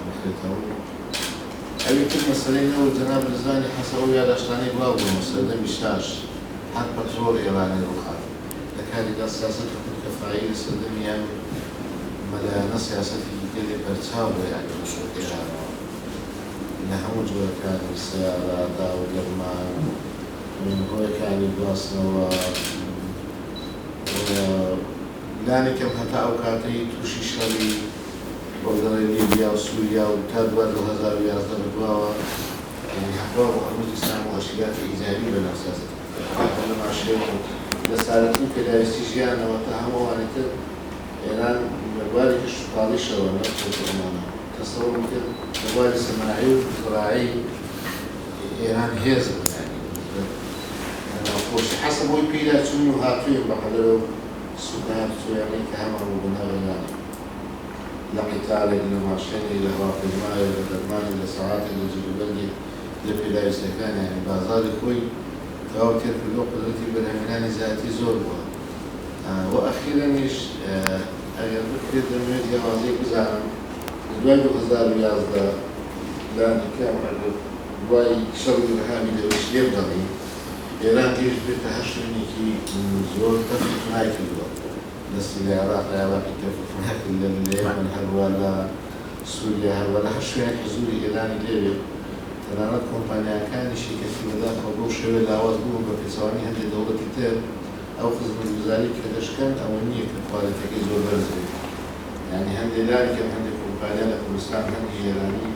[SPEAKER 3] بخرێتەوە. ئەوی تر مەسەلەی نەوە جەناب رزوانی حەسە ئەو یادداشتانەی بڵاو بوون سەردەمی شاش هەر پەترۆڵ ئێرانی ڕووخات لە کاریدا سیاسەتی خودکەفایی لە سەردەمی ئەم مەلایەنە سیاسەتی گەلێ بەرچاو بووە یانی بەشۆ ئێرانەوە لە هەموو جۆرەکانی سیارەدا و گەرمان هۆیەکانی گواستنەوە لانێکم هەتا ئەو کاتەی تووشی شەڕی بۆگەڵی لیبیا و سووریا و تا دوای 2011 بەدواوە حەقا بۆ هەموو ئیسلام و ئەشیلاتی ئیجابی بەناو سیاسەتی لە ماشێ لە سارەتی پێداویستی ژیانەوە تا هەمووانێک تر ئێران لەبواری هەشت و پاڵیشەوە نەچێتمانە تەسەوڕ کرد لەبواری سەماعی و زراعی ئێران هێز خۆشی حەسە بۆی پێدا چوون و هاتوویە بەقەدەرەوە سوکات سوێنەی کە هەموو بناوێنان لە قیتالێک لە ماشێنی لە هەواپەیمایە لە دەرمانی لە سەعاتێک لە جلوبەرگی لە پێداویستەکان یانی بازاری خۆی تەواو تێر کردو قدرەتی بەرهەمهێنانی زیاتی زۆر بووە و ئەخیرەنیش ئەگەر بکرێت دەمەوێت جیاوازەیەک بزانم دوای 2011 لانەکەم دوای شەڕی ڕەهامی دەوێت لێ بڵێ ئێران پێش بێتە هەشتێکی زۆر تەفریقای کردووە دەستی لە عێراقی تەفریقای لە یەمەن هەروە لە سووریا هەروە لە هەر شوێنێکی زۆری ئێرانی لێوێت تەنانەت کۆمپانیاکانیشی کەسی بەداخەوە بۆ شێوێ لاواز بوون بە پێچەوانی هەندێک دەوڵەتی تر ئەو خزمەتگوزاری کە دەشکەن ئەوە نییە کە کوالەتەکەی زۆر بەرز بێت یعنی هەندێک لارێکم هەندێک کۆمپانیا لە کوردستان هەندی ئێرانی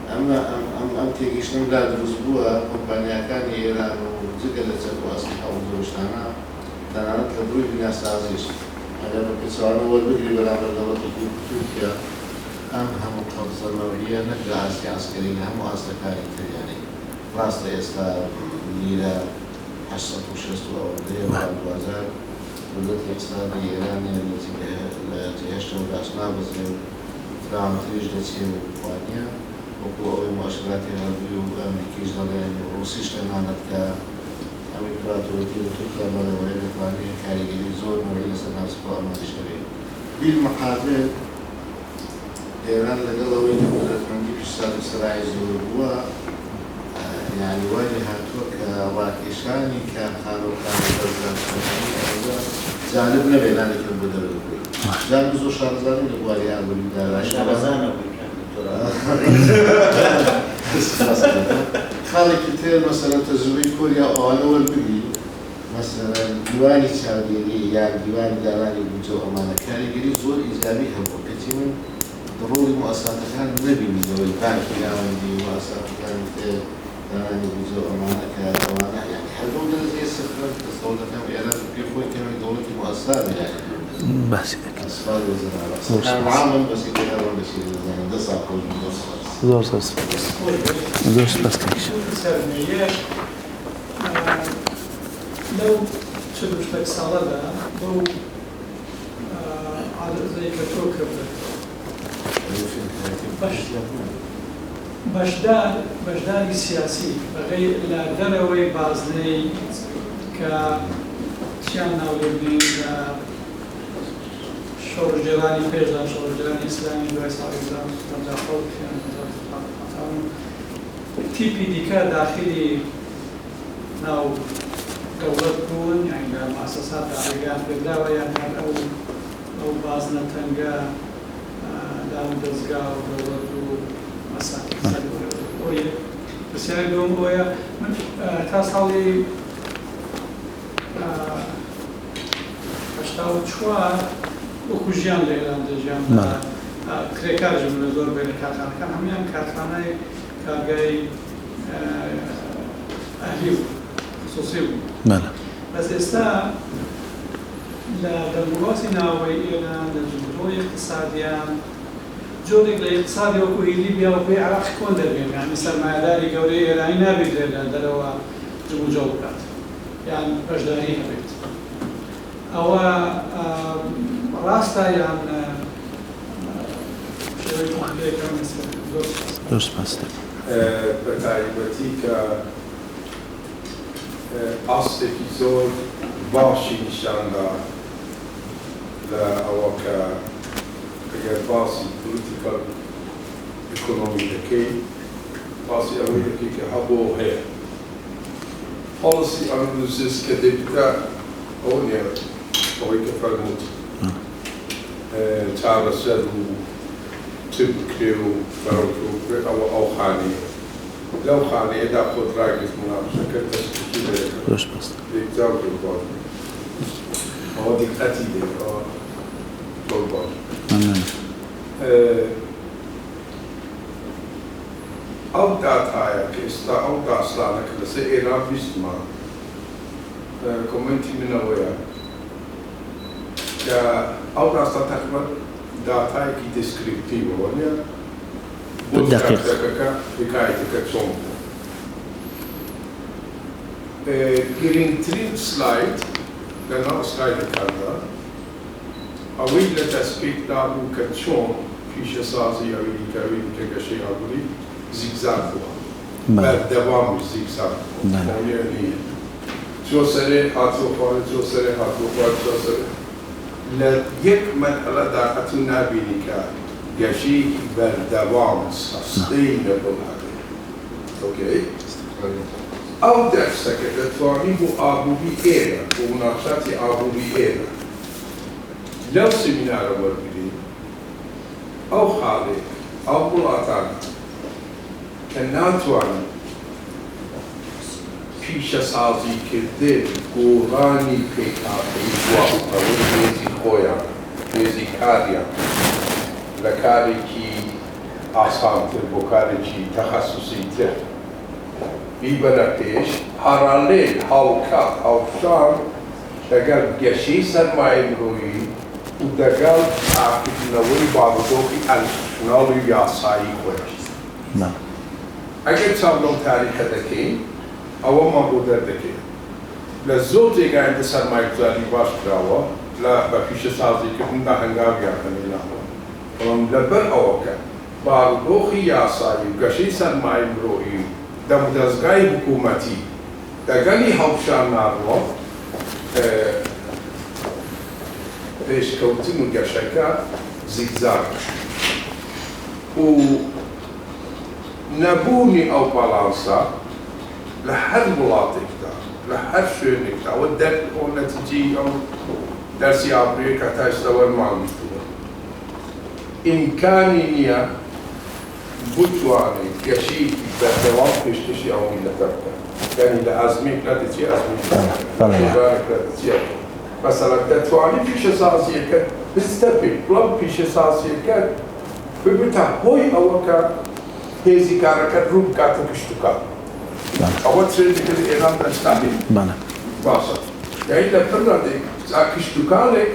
[SPEAKER 3] ئەم تێگەیشتن لا دروست بووە کۆمپانیاکانی ئێران و جگە لە چەند و ئەسلحە و دۆشتانە تەنانەت لە بڕووی بیناسازیش ئەگەر بە پێچەوانە وەربگری بەرامبەر دەوڵەتی تورکیا ئەم هەموو قەڵسەرمەوریە نەک لە ئاستی عەسکەری لە هەموو ئاستەکانی تریانەی ڕاستە ئێستا لیرە 860 دوازار دەوڵەتی ئێستانی ئێرانیە لە جێهێشتە و داسنابەزێ و فرامەتریش دەچێ و وانە وەکو ئەوەی مؤشراتی غەربی و ئەمریکیش دەڵێن و ڕووسیش تەنانەت کە ئەم ئیمپراتۆریەتی و تورکیا بەڵێوەیە دەتوانێت کاریگەری زۆر نەوەی لەسەر ناوچەکە ئامادەشەوێت بیلمەقابل ئێران لەگەڵ ئەوەی کە قودرەتمەندی پیشسازی سەرای زۆر بووە یعنی وای هاتووە کە ڕاکێشانی کارخانەکانی بەرزانکردنی ئەوە جالب نەبێت لانێکم بۆ دەرەوەی جان زۆر شارەزانی لە بواری ئاگوریدا
[SPEAKER 4] شارەزانە
[SPEAKER 3] خاڵێکی تر مەسەلەن تەجروبەی کۆریا ئەوانە وەربگری مەسەلەن دیوانی چاودێری یان دیوانی دارانی بودجە و ئەمانە کاریگەری زۆر ئیجابی هەبوو کەچی من ڕۆڵی مؤسساتەکان نەبینیەوەی بانکی ناوەندی مؤسساتەکانی تر دارانی بودجە و ئەمانە کە ئەوانە یعنی هەردوو دەرەجەی سەفرەن دەستەوڵەتەکان ئێران پێ خۆی کەمێک دەوڵەتی مؤسسات یعنی
[SPEAKER 2] باسی دەکەن
[SPEAKER 3] أسفار وزراء عامل بس يكون هذا الشيء يعني ده صعب
[SPEAKER 2] زۆر زۆر سپاس کەیش
[SPEAKER 5] لەو 48 ساڵەدا بەو عادەتەی کە تۆ کردت بەشداری سیاسی بەغەیر لە دەرەوەی بازنەی کە چیان ناولێبنی لە شۆڕژێرانی پێشدا شۆڕژێرانی ئیسلامی دوای ساڵی 1970 تیپی دیکە داخلی ناو دەوڵەت بوون یان لە مؤسساتە ئاگان پێدراوە یان هەر ئەو بازنە تەنگە دام دەستگا و دەوڵەت و مەساکە پرسیاری دوم بۆیە من تا ساڵی 84 وەکو ژیان لە ئێران دەژیان کرێکارژم لە زۆر بێ لە کارخانەکان هەمویان کارخانەی کارگای ئەهلی و خصوصی بوو بەس ئێستا لە دەربڕاسی ناوەی ئێران لە جمهوری اقتصادیان جۆرێک لە اقتصادی وەکو لیبیا و پێی عێراق کۆن دەبێن یعنی سەرمایەداری گەورەی ئێرانی نابێت لە دەرەوە جموجۆ بکات یان بەشداری هەبێت ئەوە ڕاستە یان شێوەی مختلفەکان
[SPEAKER 2] زۆر سپاس
[SPEAKER 6] بە تایبەتی کە ئاستێکی زۆر باشی نیشاندا لە ئەوە کە ئەگەر باسی پۆلیتیکال ئیکۆنۆمی دەکەی باسی ئەوەی دەکەی کە هەبوو هەیە پۆلیسی ئەنگلیزیس کە دەبیکە ئەوە نییە ئەوەی کە فەرمووت چارەسەر و تب بکرێ و بەڕۆکە ئەوە ئەو خانەیە لەو خانەیەدا خۆت ڕاگرت مناقشەکە تەشکیل دێکجار بۆ ئەوە دیقەتی دێت ئەوە زۆر باش ئەو داتایە کە ئێستا ئەو داستانەکە لەسەر ئێران بیستمان کۆمنتی منەوەیە کە ئەو داستان تقریباً داتایەکی دسکریپتیڤەوە نیە بۆ دەقیقەکە حکایەتەکە چۆن بوو گرنگترین سلاید لەناو سلایدەکاندا ئەوەی لە دەستپێکدا بوو کە چۆن پیشەسازی ئەمریکاوی کە گەشەی ئابووری زیگزاگ بووە بەردەوام و زیگزاگ بوو چۆ سەرێ هاتووە خوارد چۆ سەرێ هاتووە خوارد چۆ سەرێ لە یەک مەرحەلەدا هەتوو نابینی کە گەشەی بەردەوام sustainable هەبێت. ئۆکەی؟ ئەو دەرسەکە دەتوانین بۆ ئابووری ئێرە بۆ مناقشاتی ئابووری ئێرە لەو سمینارە وەرگرین ئەو خاڵێک ئەو وڵاتان کە ناتوانن پیشەسازیکردن گۆڕانی پێکهاتەی دواوەی هێزی خۆیان هێزی کاریان لە کارێکی ئاسانتر بۆ کارێکی تەخەسوسیتر بیبەرە پێش پارالێل هاوکات هاوشان لەگەڵ گەشەی سەرمایە مرۆیی و لەگەڵ تاقیکردنەوەی بارودۆخی ئەنستیتوشناڵ و یاسایی خۆیان. ئەگەر چاودۆم تاریخە دەکەین ئەوەمان بۆ دەردەکەین لە زۆر جێگایەکە سەرمایەگوزاری باش کراوە لە بە پیشەسازیکردن بە هەنگاویان هەمێناوە، بەڵام لەبەر ئەوەکە بارودۆخی یاسایی و گەشەی سەرمایە مرۆیی و دەمودەستگای حکوومەتی لەگەڵی هەڵبژان ناڕوە پێشکەوتن و گەشەکە زیگزاگ و نەبوونی ئەو باڵانسە لە هەر وڵاتێکدا لە هەر شوێنێکدا ئەوە ئەو نەتیجەی ئەو دەرسی ئابووریە کە تا ئێستا وەرمان گرتووە ئیمکانی نییە بتوانێت گەشەی بەردەوام پێشکەشی ئەو میلەتە بکات. یعنی لە ئەزمێک نەدەچێ ئەزمێک نەدەچێ مەسەڵەن دەتوانێت پیشەسازیەکە بستە پێ بڵام پیشەسازیەکە ببتە هۆی ئەوە کە هێزی کارەکەت ڕوو بکاتە کشتوکات. ئەوە ترێنێکە لە ئێران دەستابێت باشە یعنی لە پڕادێک کشتوکالێک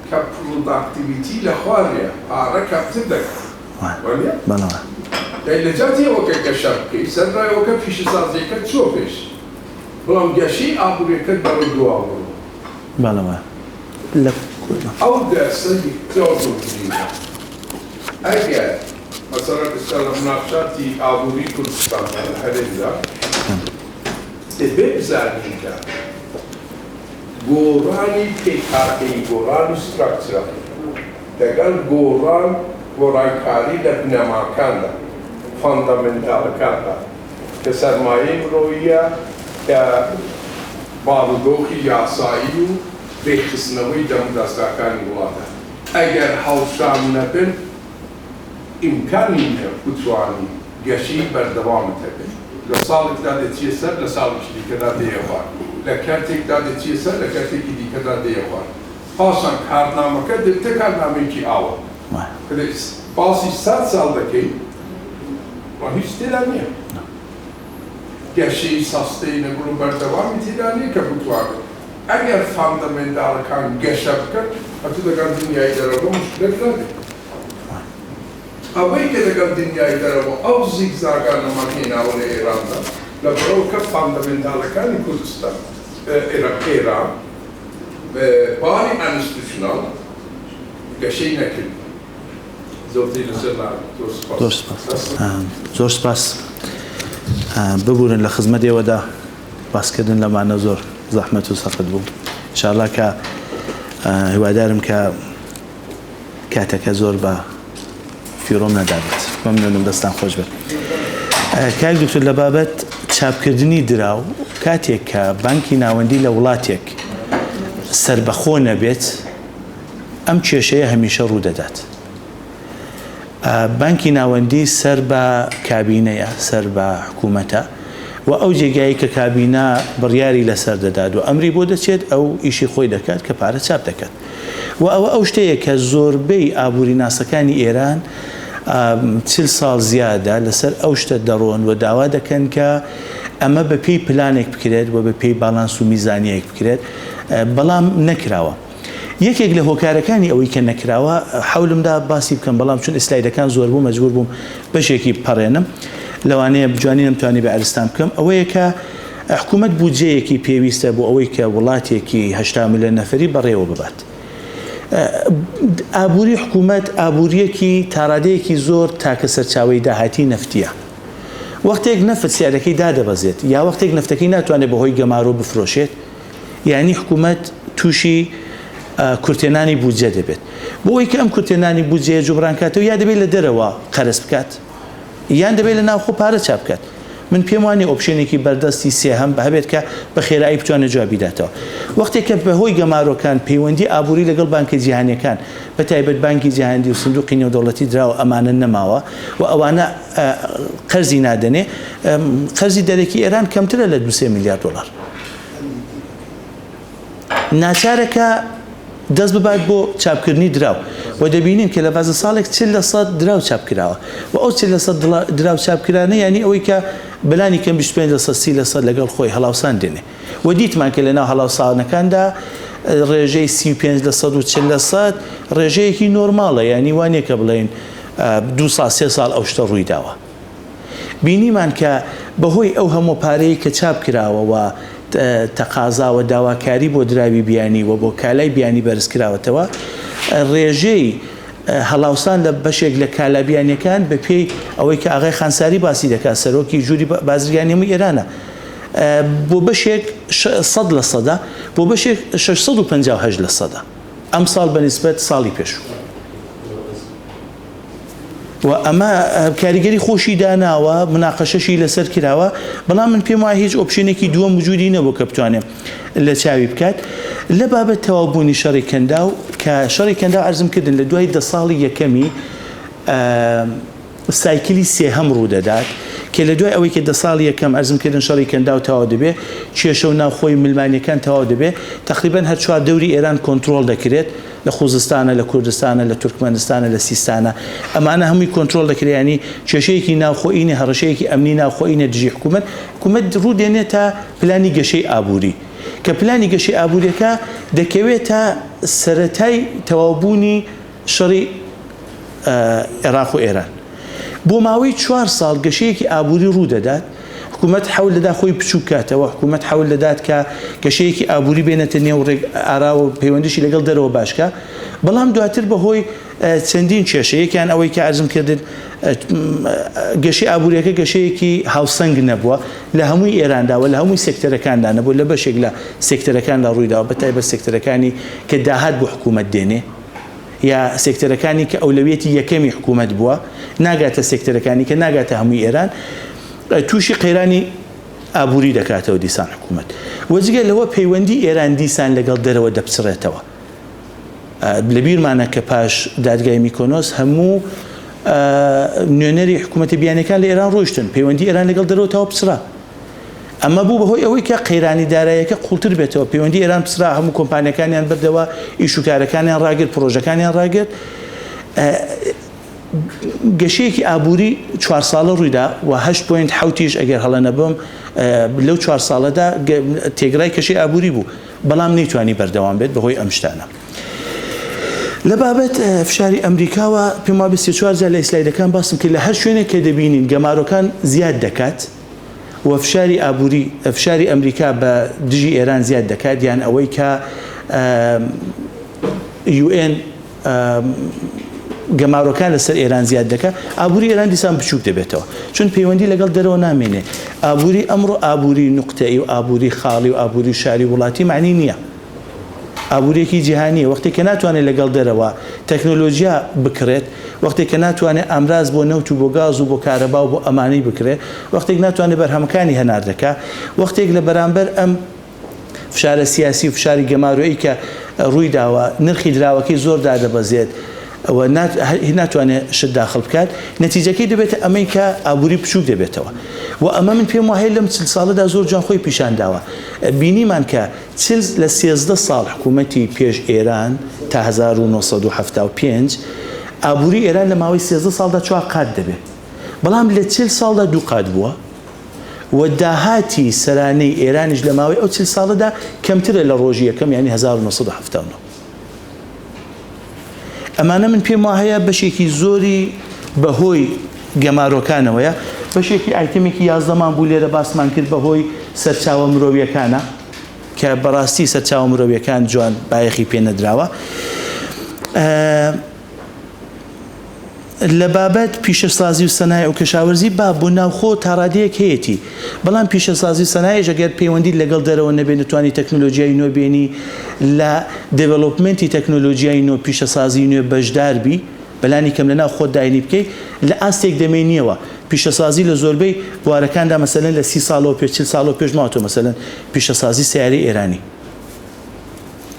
[SPEAKER 6] کە پرۆداکتیڤیتی لە خوارێ پارە کەمتر دەکات وانە؟ یعنی لە جاتی ئەوەکە گەشە بکەی سەرڕایەوەکە پیشەسازیەکە چۆ پێش بەڵام گەشەی ئابووریەکەت بەڕێ دواوە ئەو دەرسەی تێوەگرینە ئەگەر مەسەڵەن ئێستا لە مناقشاتی ئابووری کوردستان لە هەرێمدا دەبێت بزانین کە گۆڕانی پێکهاتەی گۆڕانی ستراکچرە لەگەڵ گۆڕانکاری لە بنەماکاندا فاندامنتالەکاندا کە سەرمایەی مرۆییە کە بارودۆخی یاسایی و بێخستنەوەی دەمودەستگاکانی وڵاتە ئەگەر هەڵشان نەبن ئیمکانی نییە بتوانی گەشەی بەردەوامت هەبێت لە ساڵێکدا دەچیە سەر لە ساڵێکی دیکەدا دێیە خوارد لە کاتێکدا دەچیە سەر لە کاتێکی دیکەدا دێیە خوارد پاشان کارنامەکە دەبتە کارنامەیەکی ئاوە باسی 100 ساڵ دەکەی هیچ تێدا نییە گەشەی ساستەینەبڵ و بەردەوامی تێدا نییە کە بتوانێت ئەگەر فاندامێنتاڵەکان گەشە بکەن ئەتو لەگەڵ دنیای دەرەوە مشکلت نەبێت ئەوەی کە لەگەڵ دنیای دەرەوە ئەو زیگزاگانەمان هێناوە لە ئێراندا لە بەرەو کە فاندامێنتاڵەکانی کوردستان ئێران باری ئەنستیتوشناڵ گەشەی نەکرد زۆرتری لەسەر
[SPEAKER 2] زۆر سپاس ببورن لە خزمەتێوەدا باسکردن لەمانە زۆر زەحمەت و سەخت بوو ئینشاءڵڵا کە هیوادارم کە کاتەکە زۆر بە فیرۆم نەدابێت مەمنونم دەستان خۆش بێت کاک دکتۆر لە بابەت چاپکردنی دراو کاتێک کە بانکی ناوەندی لە وڵاتێک سەربەخۆ نەبێت ئەم کێشەیە هەمیشە ڕوودەدات بانکی ناوەندی سەر بە کابینەیە سەر بە حکوومەتە و ئەو جێگایی کە کابینە بڕیاری لەسەر دەدات و ئەمری بۆ دەچێت ئەو ئیشی خۆی دەکات کە پارە چاپ دەکات و ئەو شتەیە کە زۆربەی ئابووری ناسەکانی ئێران 40 ساڵ زیادە لەسەر ئەو شتە دەڕۆن و داوا دەکەن کە ئەمە بە پێی پلانێک بکرێت و بە پێی باڵانس و میزانیەک بکرێت بەڵام نەکراوە یەکێک لە هۆکارەکانی ئەوەی کە نەکراوە حەولمدا باسی بکەم بەڵام چون ئیسلایدەکان زۆر بوو مەجبور بووم بەشێکی پەڕێنم لەوانەیە بجوانی نەمتوانی بە ئەرستان بکەم ئەوەیە کە حکوومەت بودجەیەکی پێویستە بۆ ئەوەی کە وڵاتێکی 80 ملیۆن نەفەری بەڕێوە ببات ئابووری حکوومەت ئابووریەکی تاڕادەیەکی زۆر تاکە سەرچاوەی داهاتی نەفتیە وەختێک نەفت سیارەکەی دادەبەزێت یا وەختێک نەفتەکەی ناتوانێت بەهۆی گەمارۆ بفرۆشێت یعنی حکوومەت تووشی کورتێنانی بودجێ دەبێت بۆ ئەوەی کە ئەم کورتێنانی بودجێ جوبرانکاتەوە یا دەبێت لە دەرەوە قەرز بکات یان دەبێت لە ناوخۆ پارە چاپ بکات من پێم وانێ ئۆپشنێکی بەردەستی سێهەم بەهەبێت کە بە خێرایی بتوانێت جوابی داتەوە وەختێک کە بەهۆی گەمارۆکان پەیوەندی ئابووری لەگەڵ بانکە جیهانیەکان بە تایبەت بانکی جیهانی و سندوقی نێودەوڵەتی دراوە ئەمانە نەماوە و ئەوانە قەرزی نادەنێ قەرزی دەرەکی ئێران کەمترە لە 2 میلیارد دلار ناچارەکە دەست ببات بۆ چاپکردنی دراو و دەبینین کە لە بازە ساڵێک 40% دراو چاپکراوە و ئەو 40% دراو چاپکرانە یعنی ئەوەی کە بەلانی کەم 25% لەگەڵ خۆی هەڵاوسان دێنێ و دیتمان کە لەناو هەڵاوسانەکاندا ڕێژەی 35% ڕێژەیەکی نۆرماڵە یعنی وانێ کە بڵێن 2 ساڵ 3 ساڵ ئەو شتە ڕووی داوە بینیمان کە بەهۆی ئەو هەموو پارەی کە چاپ کراوە و تەقازا و داواکاری بۆ دراوی بیانی و بۆ کالای بیانی بەرز کراوەتەوە ڕێژەی هەڵاوسان لە بەشێک لە کالابیانەکان بە پێی ئەوەی کە ئاغای خانساری باسی دەکات سەرۆکی ژووری بازرگانی هەمووی ئێرانە بۆ بەشێک 100% بۆ بەشێک 658% ئەم ساڵ بەنسبەت ساڵی پێشوو و ئەمە کاریگەری خۆشی داناوە مناقەشەشی لەسەر کراوە بەڵام من پێم وایە هیچ ئۆپشنێکی دووەم وجودی نەبوو کە بتوانێت لە چاوی بکات لە بابەت تەواوبوونی شەڕی کەنداو کە شەڕی کەنداو عەرزم کردن لە دوای 10 ساڵی یەکەمی سایکلی سێهەم ڕوو دەدات کە لە دوای ئەوەی کە 10 ساڵی یەکەم عەرزم کردن شەڕی کەنداو تەواو دەبێت کێشە و ناوخۆی ملمانیەکان تەواو دەبێت تقریبا هەر 4 دەوری ئێران کۆنتترۆل دەکرێت لە خوزستانە لە کوردستانە لە تورکمەنستانە لە سیستانە ئەمانە هەمووی کۆنتترۆل دەکرێنی کێشەیەکی ناوخۆینی هەڕەشەیەکی ئەمنی ناوخۆینە دژی حکوومەت ڕوو دێنێتە پلانی گەشەی ئابووری کە پلانی گەشەی ئابووریەکە دەکەوێتە سەرەتای تەواوبوونی شەڕی عێراق و ئێران بۆ ماوەی 4 ساڵ گەشەیەکی ئابووری ڕوو دەدات حکوومەت حەول دەدا خۆی بچوو کاتەوە حکوومەت حەول دەدات کە گەشەیەکی ئابووری بێنێتە نێو ئارا و پەیوەندیشی لەگەڵ دەرەوە باشکە بەڵام دواتر بەهۆی چەندین کێشەیەکیان ئەوەی کە عەرزم کردن گەشەی ئابووریەکە گەشەیەکی هاوسەنگ نەبووە لە هەمووی ئێراندا و لە هەمووی سێکتەرەکاندا نەبوو لە بەشێک لە سێکتەرەکاندا ڕوویداوە بەتایبەت سێکتەرەکانی کە داهات بۆ حکوومەت دێنێ یا سێکتەرەکانی کە ئەولەویەتی یەکەمی حکوومەت بووە ناگاتە سێکتەرەکانی کە ناگاتە هەمووی ئێران تووشی قەیرانی ئابووری دەکاتەوە دیسان حکوومەت وەجگە لەوە پەیوەندی ئێران دیسان لەگەڵ دەرەوە دەپچڕێتەوە لە بیرمانە کە پاش دادگای میکۆنۆس هەموو نوێنەری حکوومەتی بیانەکان لە ئێران ڕۆیشتن پەیوەندی ئێران لەگەڵ دەرەوە تاوە پچڕا ئەمە بوو بەهۆی ئەوەی کە قەیرانی داراییەکە قوڵتر بێتەوە پەیوەندی ئێران پچڕا هەموو کۆمپانیەکانیان بردەوە ئیشوکارەکانیان ڕاگرت پرۆژەکانیان ڕاگرت گەشەیەکی ئابووری 4 ساڵە ڕوویدا و 8.7 ئەگەر هەڵە نەبم لەو 4 ساڵەدا تێگرای کەشەی ئابووری بوو بەڵام نەیتوانی بەردەوام بێت بەهۆی ئەم شتانە لە بابەت فشاری ئەمریکاوە پێم وایە 24 جار لە ئیسلایدەکان باسم کرد لە هەر شوێنێک کە دەبینین گەمارۆکان زیاد دەکات و فشاری ئابووری فشاری ئەمریکا بە دژی ئێران زیاد دەکات یان ئەوەی کە UN گەمارۆکان لەسەر ئێران زیاد دەکات ئابووری ئێران دیسان بچووک دەبێتەوە چون پەیوەندی لەگەڵ دەرەوە نامێنێ ئابووری ئەمڕۆ ئابووری نوقتەئی و ئابووری خاڵی و ئابووری شاری وڵاتی معنی نییە ئابووریەکی جیهانیە وەختێک کە ناتوانێت لەگەڵ دەرەوە تەکنۆلۆژیا بکرێت وەختێک کە ناتوانێت ئامراز بۆ نەوت و بۆ گاز و بۆ کارەبا و بۆ ئەمانەی بکرێت وەختێک ناتوانێت بەرهەمەکانی هەنار دەکات وەختێک لە بەرامبەر ئەم فشارە سیاسی و فشاری گەمارۆیی کە ڕووی داوە نرخی دراوەکەی زۆر دادەبەزێت ئەوە ناتوانێت شت داخل بکات نەتیجەکەی دەبێتە ئەمەی کە ئابووری بچووک دەبێتەوە و ئەمە من پێم وایە لەم 40 ساڵەدا زۆر جوان خۆی پیشان داوە بینیمان کە لە 13 ساڵ حکوومەتی پێش ئێران تا 1975 ئابووری ئێران لە ماوەی 13 ساڵدا 4 قات دەبێت بەڵام لە 40 ساڵدا 2 قات بووە و داهاتی سەرانەی ئێرانیش لە ماوەی ئەو 40 ساڵەدا کەمترە لە ڕۆژی یەکەم یعنی 1979 ئەمانە من پێم وایە بەشێکی زۆری بەهۆی گەمارۆکانەوەیە بەشێکی ئایتەمێکی 11مان بوو لێرە باسمان کرد بەهۆی سەرچاوە مرۆڤیەکانە کە بەڕاستی سەرچاوە مرۆڤیەکان جوان بایەخی پێ نەدراوە لە بابەت پیشەسازی و سەنای و کەشاوەرزی با بۆ ناوخۆ تا ڕادەیەک هەیەی بەڵام پیشەسازی سەنایە ئەگەر پەیوەندی لەگەڵ دەرەوە نەبێت نتوانی تەکنۆلۆژیای نوێ بێنی لە دێڤەلۆپمنتی تەکنۆلۆژیای نوێ پیشەسازی نوێ بەشدار بی بەلانی کەم لە ناو خۆت داینی بکەیت لە ئاستێک دەمێنیەوە پیشەسازی لە زۆربەی بوارەکاندا مەسەلەن لە 30 ساڵەوە پێش 40 ساڵەوە پێش ماوەتەوە مەسەلەن پیشەسازی سیارەی ئێرانی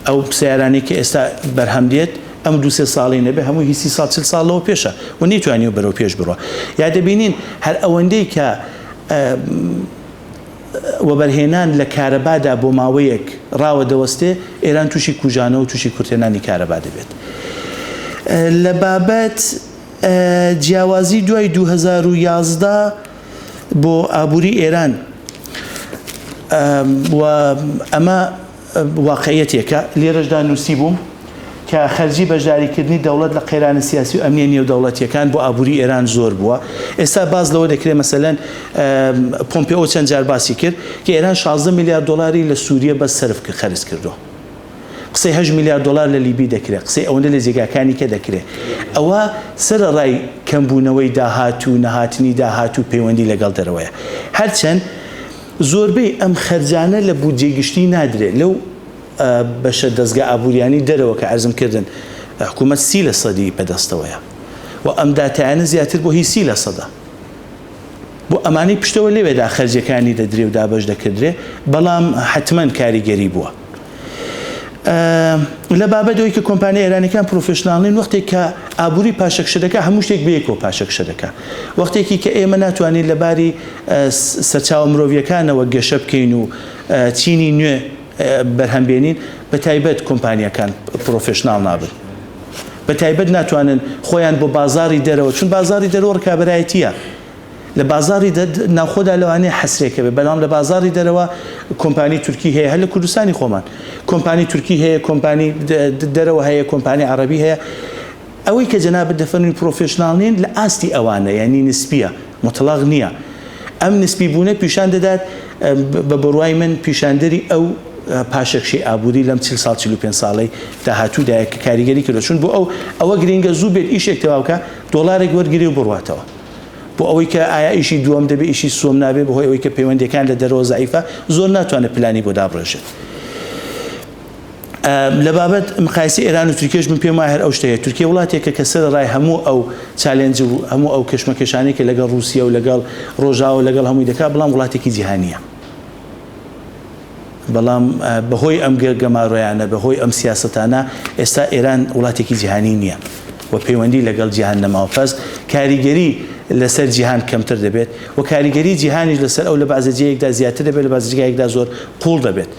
[SPEAKER 2] ئەو سیارانەی کە ئێستا بەرهەم دێت ئەم 2-3 ساڵی نەبێ هەموو هی 30 ساڵ 40 ساڵەوە پێشە و نەیتوانی بەرەو پێش بڕۆ یا دەبینین هەر ئەوەندەی کە وەبەرهێنان لە کارەبادا بۆ ماوەیەک ڕاوە دەوەستێ ئێران تووشی کوژانە و تووشی کورتێنانی کارەبا دەبێت لە بابەت جیاوازی دوای 2011 بۆ ئابووری ئێران و ئەمە واقعیەتێکە لێرەشدا نووسی بووم کە خەرجی بەشداریکردنی دەوڵەت لە قەیرانە سیاسی و ئەمنیە نێودەوڵەتیەکان بۆ ئابووری ئێران زۆر بووە ئێستا باز لەوە دەکرێت مەسەلەن پۆمپێۆ چەند جار باسی کرد کە ئێران 16 میلیارد دلاری لە سووریە بەس سەرف خەرج کردووە قسەی 8 میلیارد دلار لە لیبی دەکرێت قسەی ئەوەندە لە جێگاکانی کە دەکرێت ئەوە سەرەڕای کەمبوونەوەی داهاتوو نەهاتنی داهاتوو پەیوەندی لەگەڵ دەرەوەیە هەرچەند زۆربەی ئەم خەرجانە لە بودجێ گشتی نادرێت لەو بەشە دەستگا ئابووریانی دەرەوە کە عەرزم کردن حکوومەت 30% بەدەستەوەیە و ئەم داتایانە زیاتر بۆ هی 30% بۆ ئەمانەی پشتەوە لێوێدا خەرجەکانی دەدرێ و دابەش دەکردرێ بەڵام حتمەن کاریگەری بووە لە بابەتەوەی کە کۆمپانیای ئێرانیەکان پرۆفێشناڵین وەختێک کە ئابووری پاشەکشە هەموو شتێک بەیەکەوە پاشەکشە دەکات وەختێکی کە ئێمە ناتوانین لەباری سەرچاوە مرۆڤیەکانەوە گەشە بکەین و چینی نوێ بەرهەمبێنین بە تایبەت کۆمپانیەکان پرۆفێشناڵ نابن بە تایبەت ناتوانن خۆیان بۆ بازاری دەرەوە چون بازاری دەرەوە ڕکابەرایەتیە لە بازاری ناوخۆدا لەوانەیە حەسرێکە بێ بەڵام لە بازاری دەرەوە کۆمپانی تورکی هەیە هەر لە کوردستانی خۆمان کۆمپانی تورکی هەیە کۆمپانی دەرەوە هەیە کۆمپانی عەرەبی هەیە ئەوەی کە جەنابەت دەفەرمین پرۆفێشناڵ نین لە ئاستی ئەوانە یعنی نسبیە مطلق نییە ئەم نسبی بوونە پیشان دەدات بە بڕوای من پیشاندەری ئەو پاشەکشی ئابووری لەم 40 ساڵ 45 ساڵەی داهاتوودا کە کاریگەری کردو چون بۆ ئەوە گرنگە زوو بێت ئیشێک تەواوکە دۆڵارێک وەرگری و بڕواتەوە بۆ ئەوەی کە ئایا ئیشی دووەم دەبێت ئیشی سوم نابێت بەهۆی ئەوەی کە پەیوەندیەکان لە دەرەوە زەعیفە زۆر ناتوانێت پلانی بۆ دابڕێژێت لە بابەت مقایسەی ئێران و تورکیش من پێم وایە هەر ئەو شتەیە تورکیە وڵاتێکە کە سەرەڕای هەموو ئەو چالێنج و هەموو ئەو کەشمەکێشانەی کە لەگەڵ رووسیا و لەگەڵ ڕۆژاوە لەگەڵ هەمووی دەکات بەڵام وڵاتێکی جیهانیە بەڵام بەهۆی ئەم گەماڕۆیانە بەهۆی ئەم سیاسەتانە ئێستا ئێران وڵاتێکی جیهانی نییە و پەیوەندی لەگەڵ جیهان نەماوە پس کاریگەری لەسەر جیهان کەمتر دەبێت و کاریگەری جیهانیش لەسەر ئەو لە بازەجەیەکدا زیاتر دەبێت لە بازەجەیەکدا زۆر قوڵ دەبێت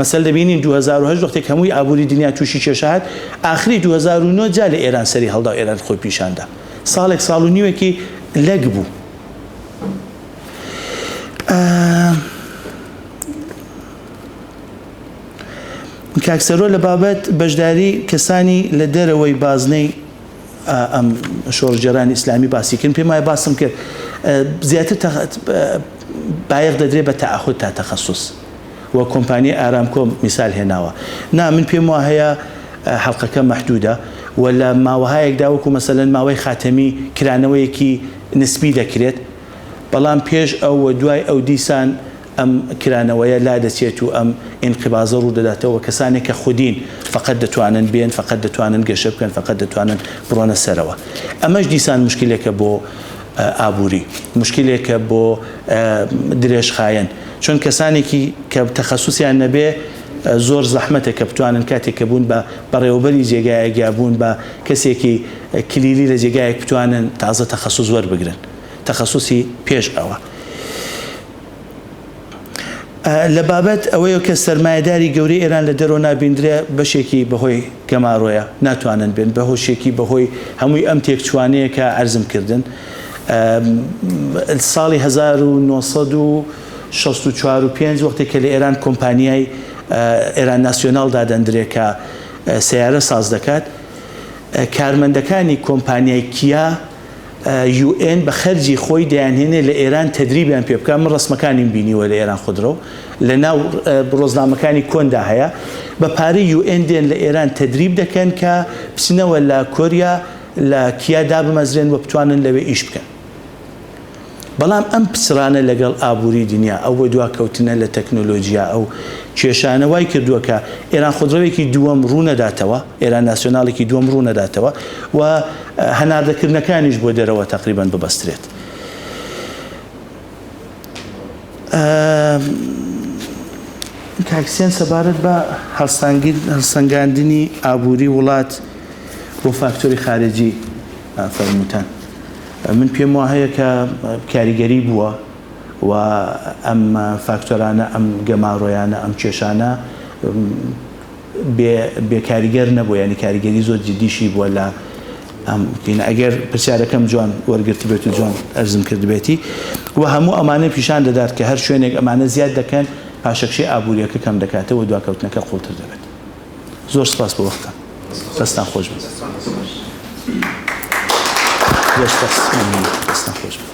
[SPEAKER 2] مەسەل دەبینین 2008 وەختێک هەمووی ئابووری دنیا تووشی کێشەهات ئاخری 2009 جا لە ئێران سەری هەڵدا ئێران خۆی پیشاندا ساڵێک ساڵ و نیوەکی لەگ بوو کاکسەرۆ لە بابەت بەشداری کەسانی لە دەرەوەی بازنەی ئەم شۆڕجێرانی ئیسلامی باسیکردن پێم وایە باسم کرد زیاتر بایەخ دەدرێت بە تەعهود تا تەخەسوس و کۆمپانیای ئارامکۆ میسال هێناوە من پێم وایە هەیە حەڵقەکە مەحدودە و لە ماوەهایەکدا وەکو مەسەلەن ماوەی خاتەمی کرانەوەیەکی نسبی دەکرێت بەڵام پێش ئەو دوای ئەو دیسان ئەم کرانەوەیە لا دەچێت و ئەم ئینقیبازە ڕوو دەداتەوە کەسانێک کە خودین فقط دەتوانن بێن فقط دەتوانن گەشە بکەن فقط دەتوانن بڕۆنە سەرەوە ئەمەش دیسان مشکلێکە بۆ ئابووری مشکلێکە بۆ درێژخایەن چون کەسانێکی کە تەخەسوسیان نەبێ زۆر زەحمەتە کە بتوانن کاتێک کە بوون بە بەڕێوەبەری جێگایەکیا بوون بە کەسێکی کلیلی لە جێگایەک بتوانن تازە تەخەسوس وەربگرن تەخەسوسی پێش ئەوە لە بابەت ئەوەیە کە سەرمایەداری گەورەی ئێران لە دەرەوە نابیندرێ بەشێکی بەهۆی گەماڕۆیە ناتوانن بێن بەهۆشێکی بەهۆی هەمووی ئەم تێکچوانەیە کە عەرزم کردن ساڵی 1964 و 5 وەختێک کە لە ئێران کۆمپانیای ئێران ناسیۆناڵ دادەندرێت کە سیارە ساز دەکات کارمەندەکانی کۆمپانیای کیا UN بە خەرجی خۆی دەیانهێنێ لە ئێران تەدریبیان پێ بکە من ڕسمەکانی بینیوە لە ئێران خودرۆ لە ناو ڕۆژنامەکانی کۆندا هەیە بە پارەی UN دێن لە ئێران تەدریب دەکەن کە بچنەوە لە کۆریا لە کیادا بمەزرێن و بتوانن لەوێ ئیش بکەن. بەڵام ئەم پسرانە لەگەڵ ئابووری دنیا ئەو بۆ دواکەوتنە لە تەکنۆلۆژیا ئەو کێشانە وای کردووە کە ئێران خودڕەوێکی دووەم ڕوونەداتەوە، ئێران ناسیۆناڵێکی دووەم ڕوونەداتەوە و هەناردەکردنەکانیش بۆ دەرەوە تقریبان ببەسترێت. کاکسیان سەبارەت بە هەڵسەنگاندنی ئابووری وڵات بۆ فاکتۆری خارجی فەرمووتان. من پێم وایە کە کاریگەری بووە و ئەم فاکتۆرانە ئەم گەماڕۆیانە ئەم کێشانە بێکاریگەر نەبووە، ینی کاریگەری زۆر جدیشی بووە لە ئەگەر پرسیارەکەم جوان وەرگرتی بێت و جوان ئەرزم کردبێتی و هەموو ئەمانە پیشان دەدات کە هەر شوێنێک ئەمانە زیاد دەکەن پاشەکشەی ئابووریەکە کەم دەکاتەوە دواکەوتنەکە قوڵتر دەبێت. زۆر سپاس بۆ وەختان. دەستان خۆش بێت. دەستان خۆش بێت.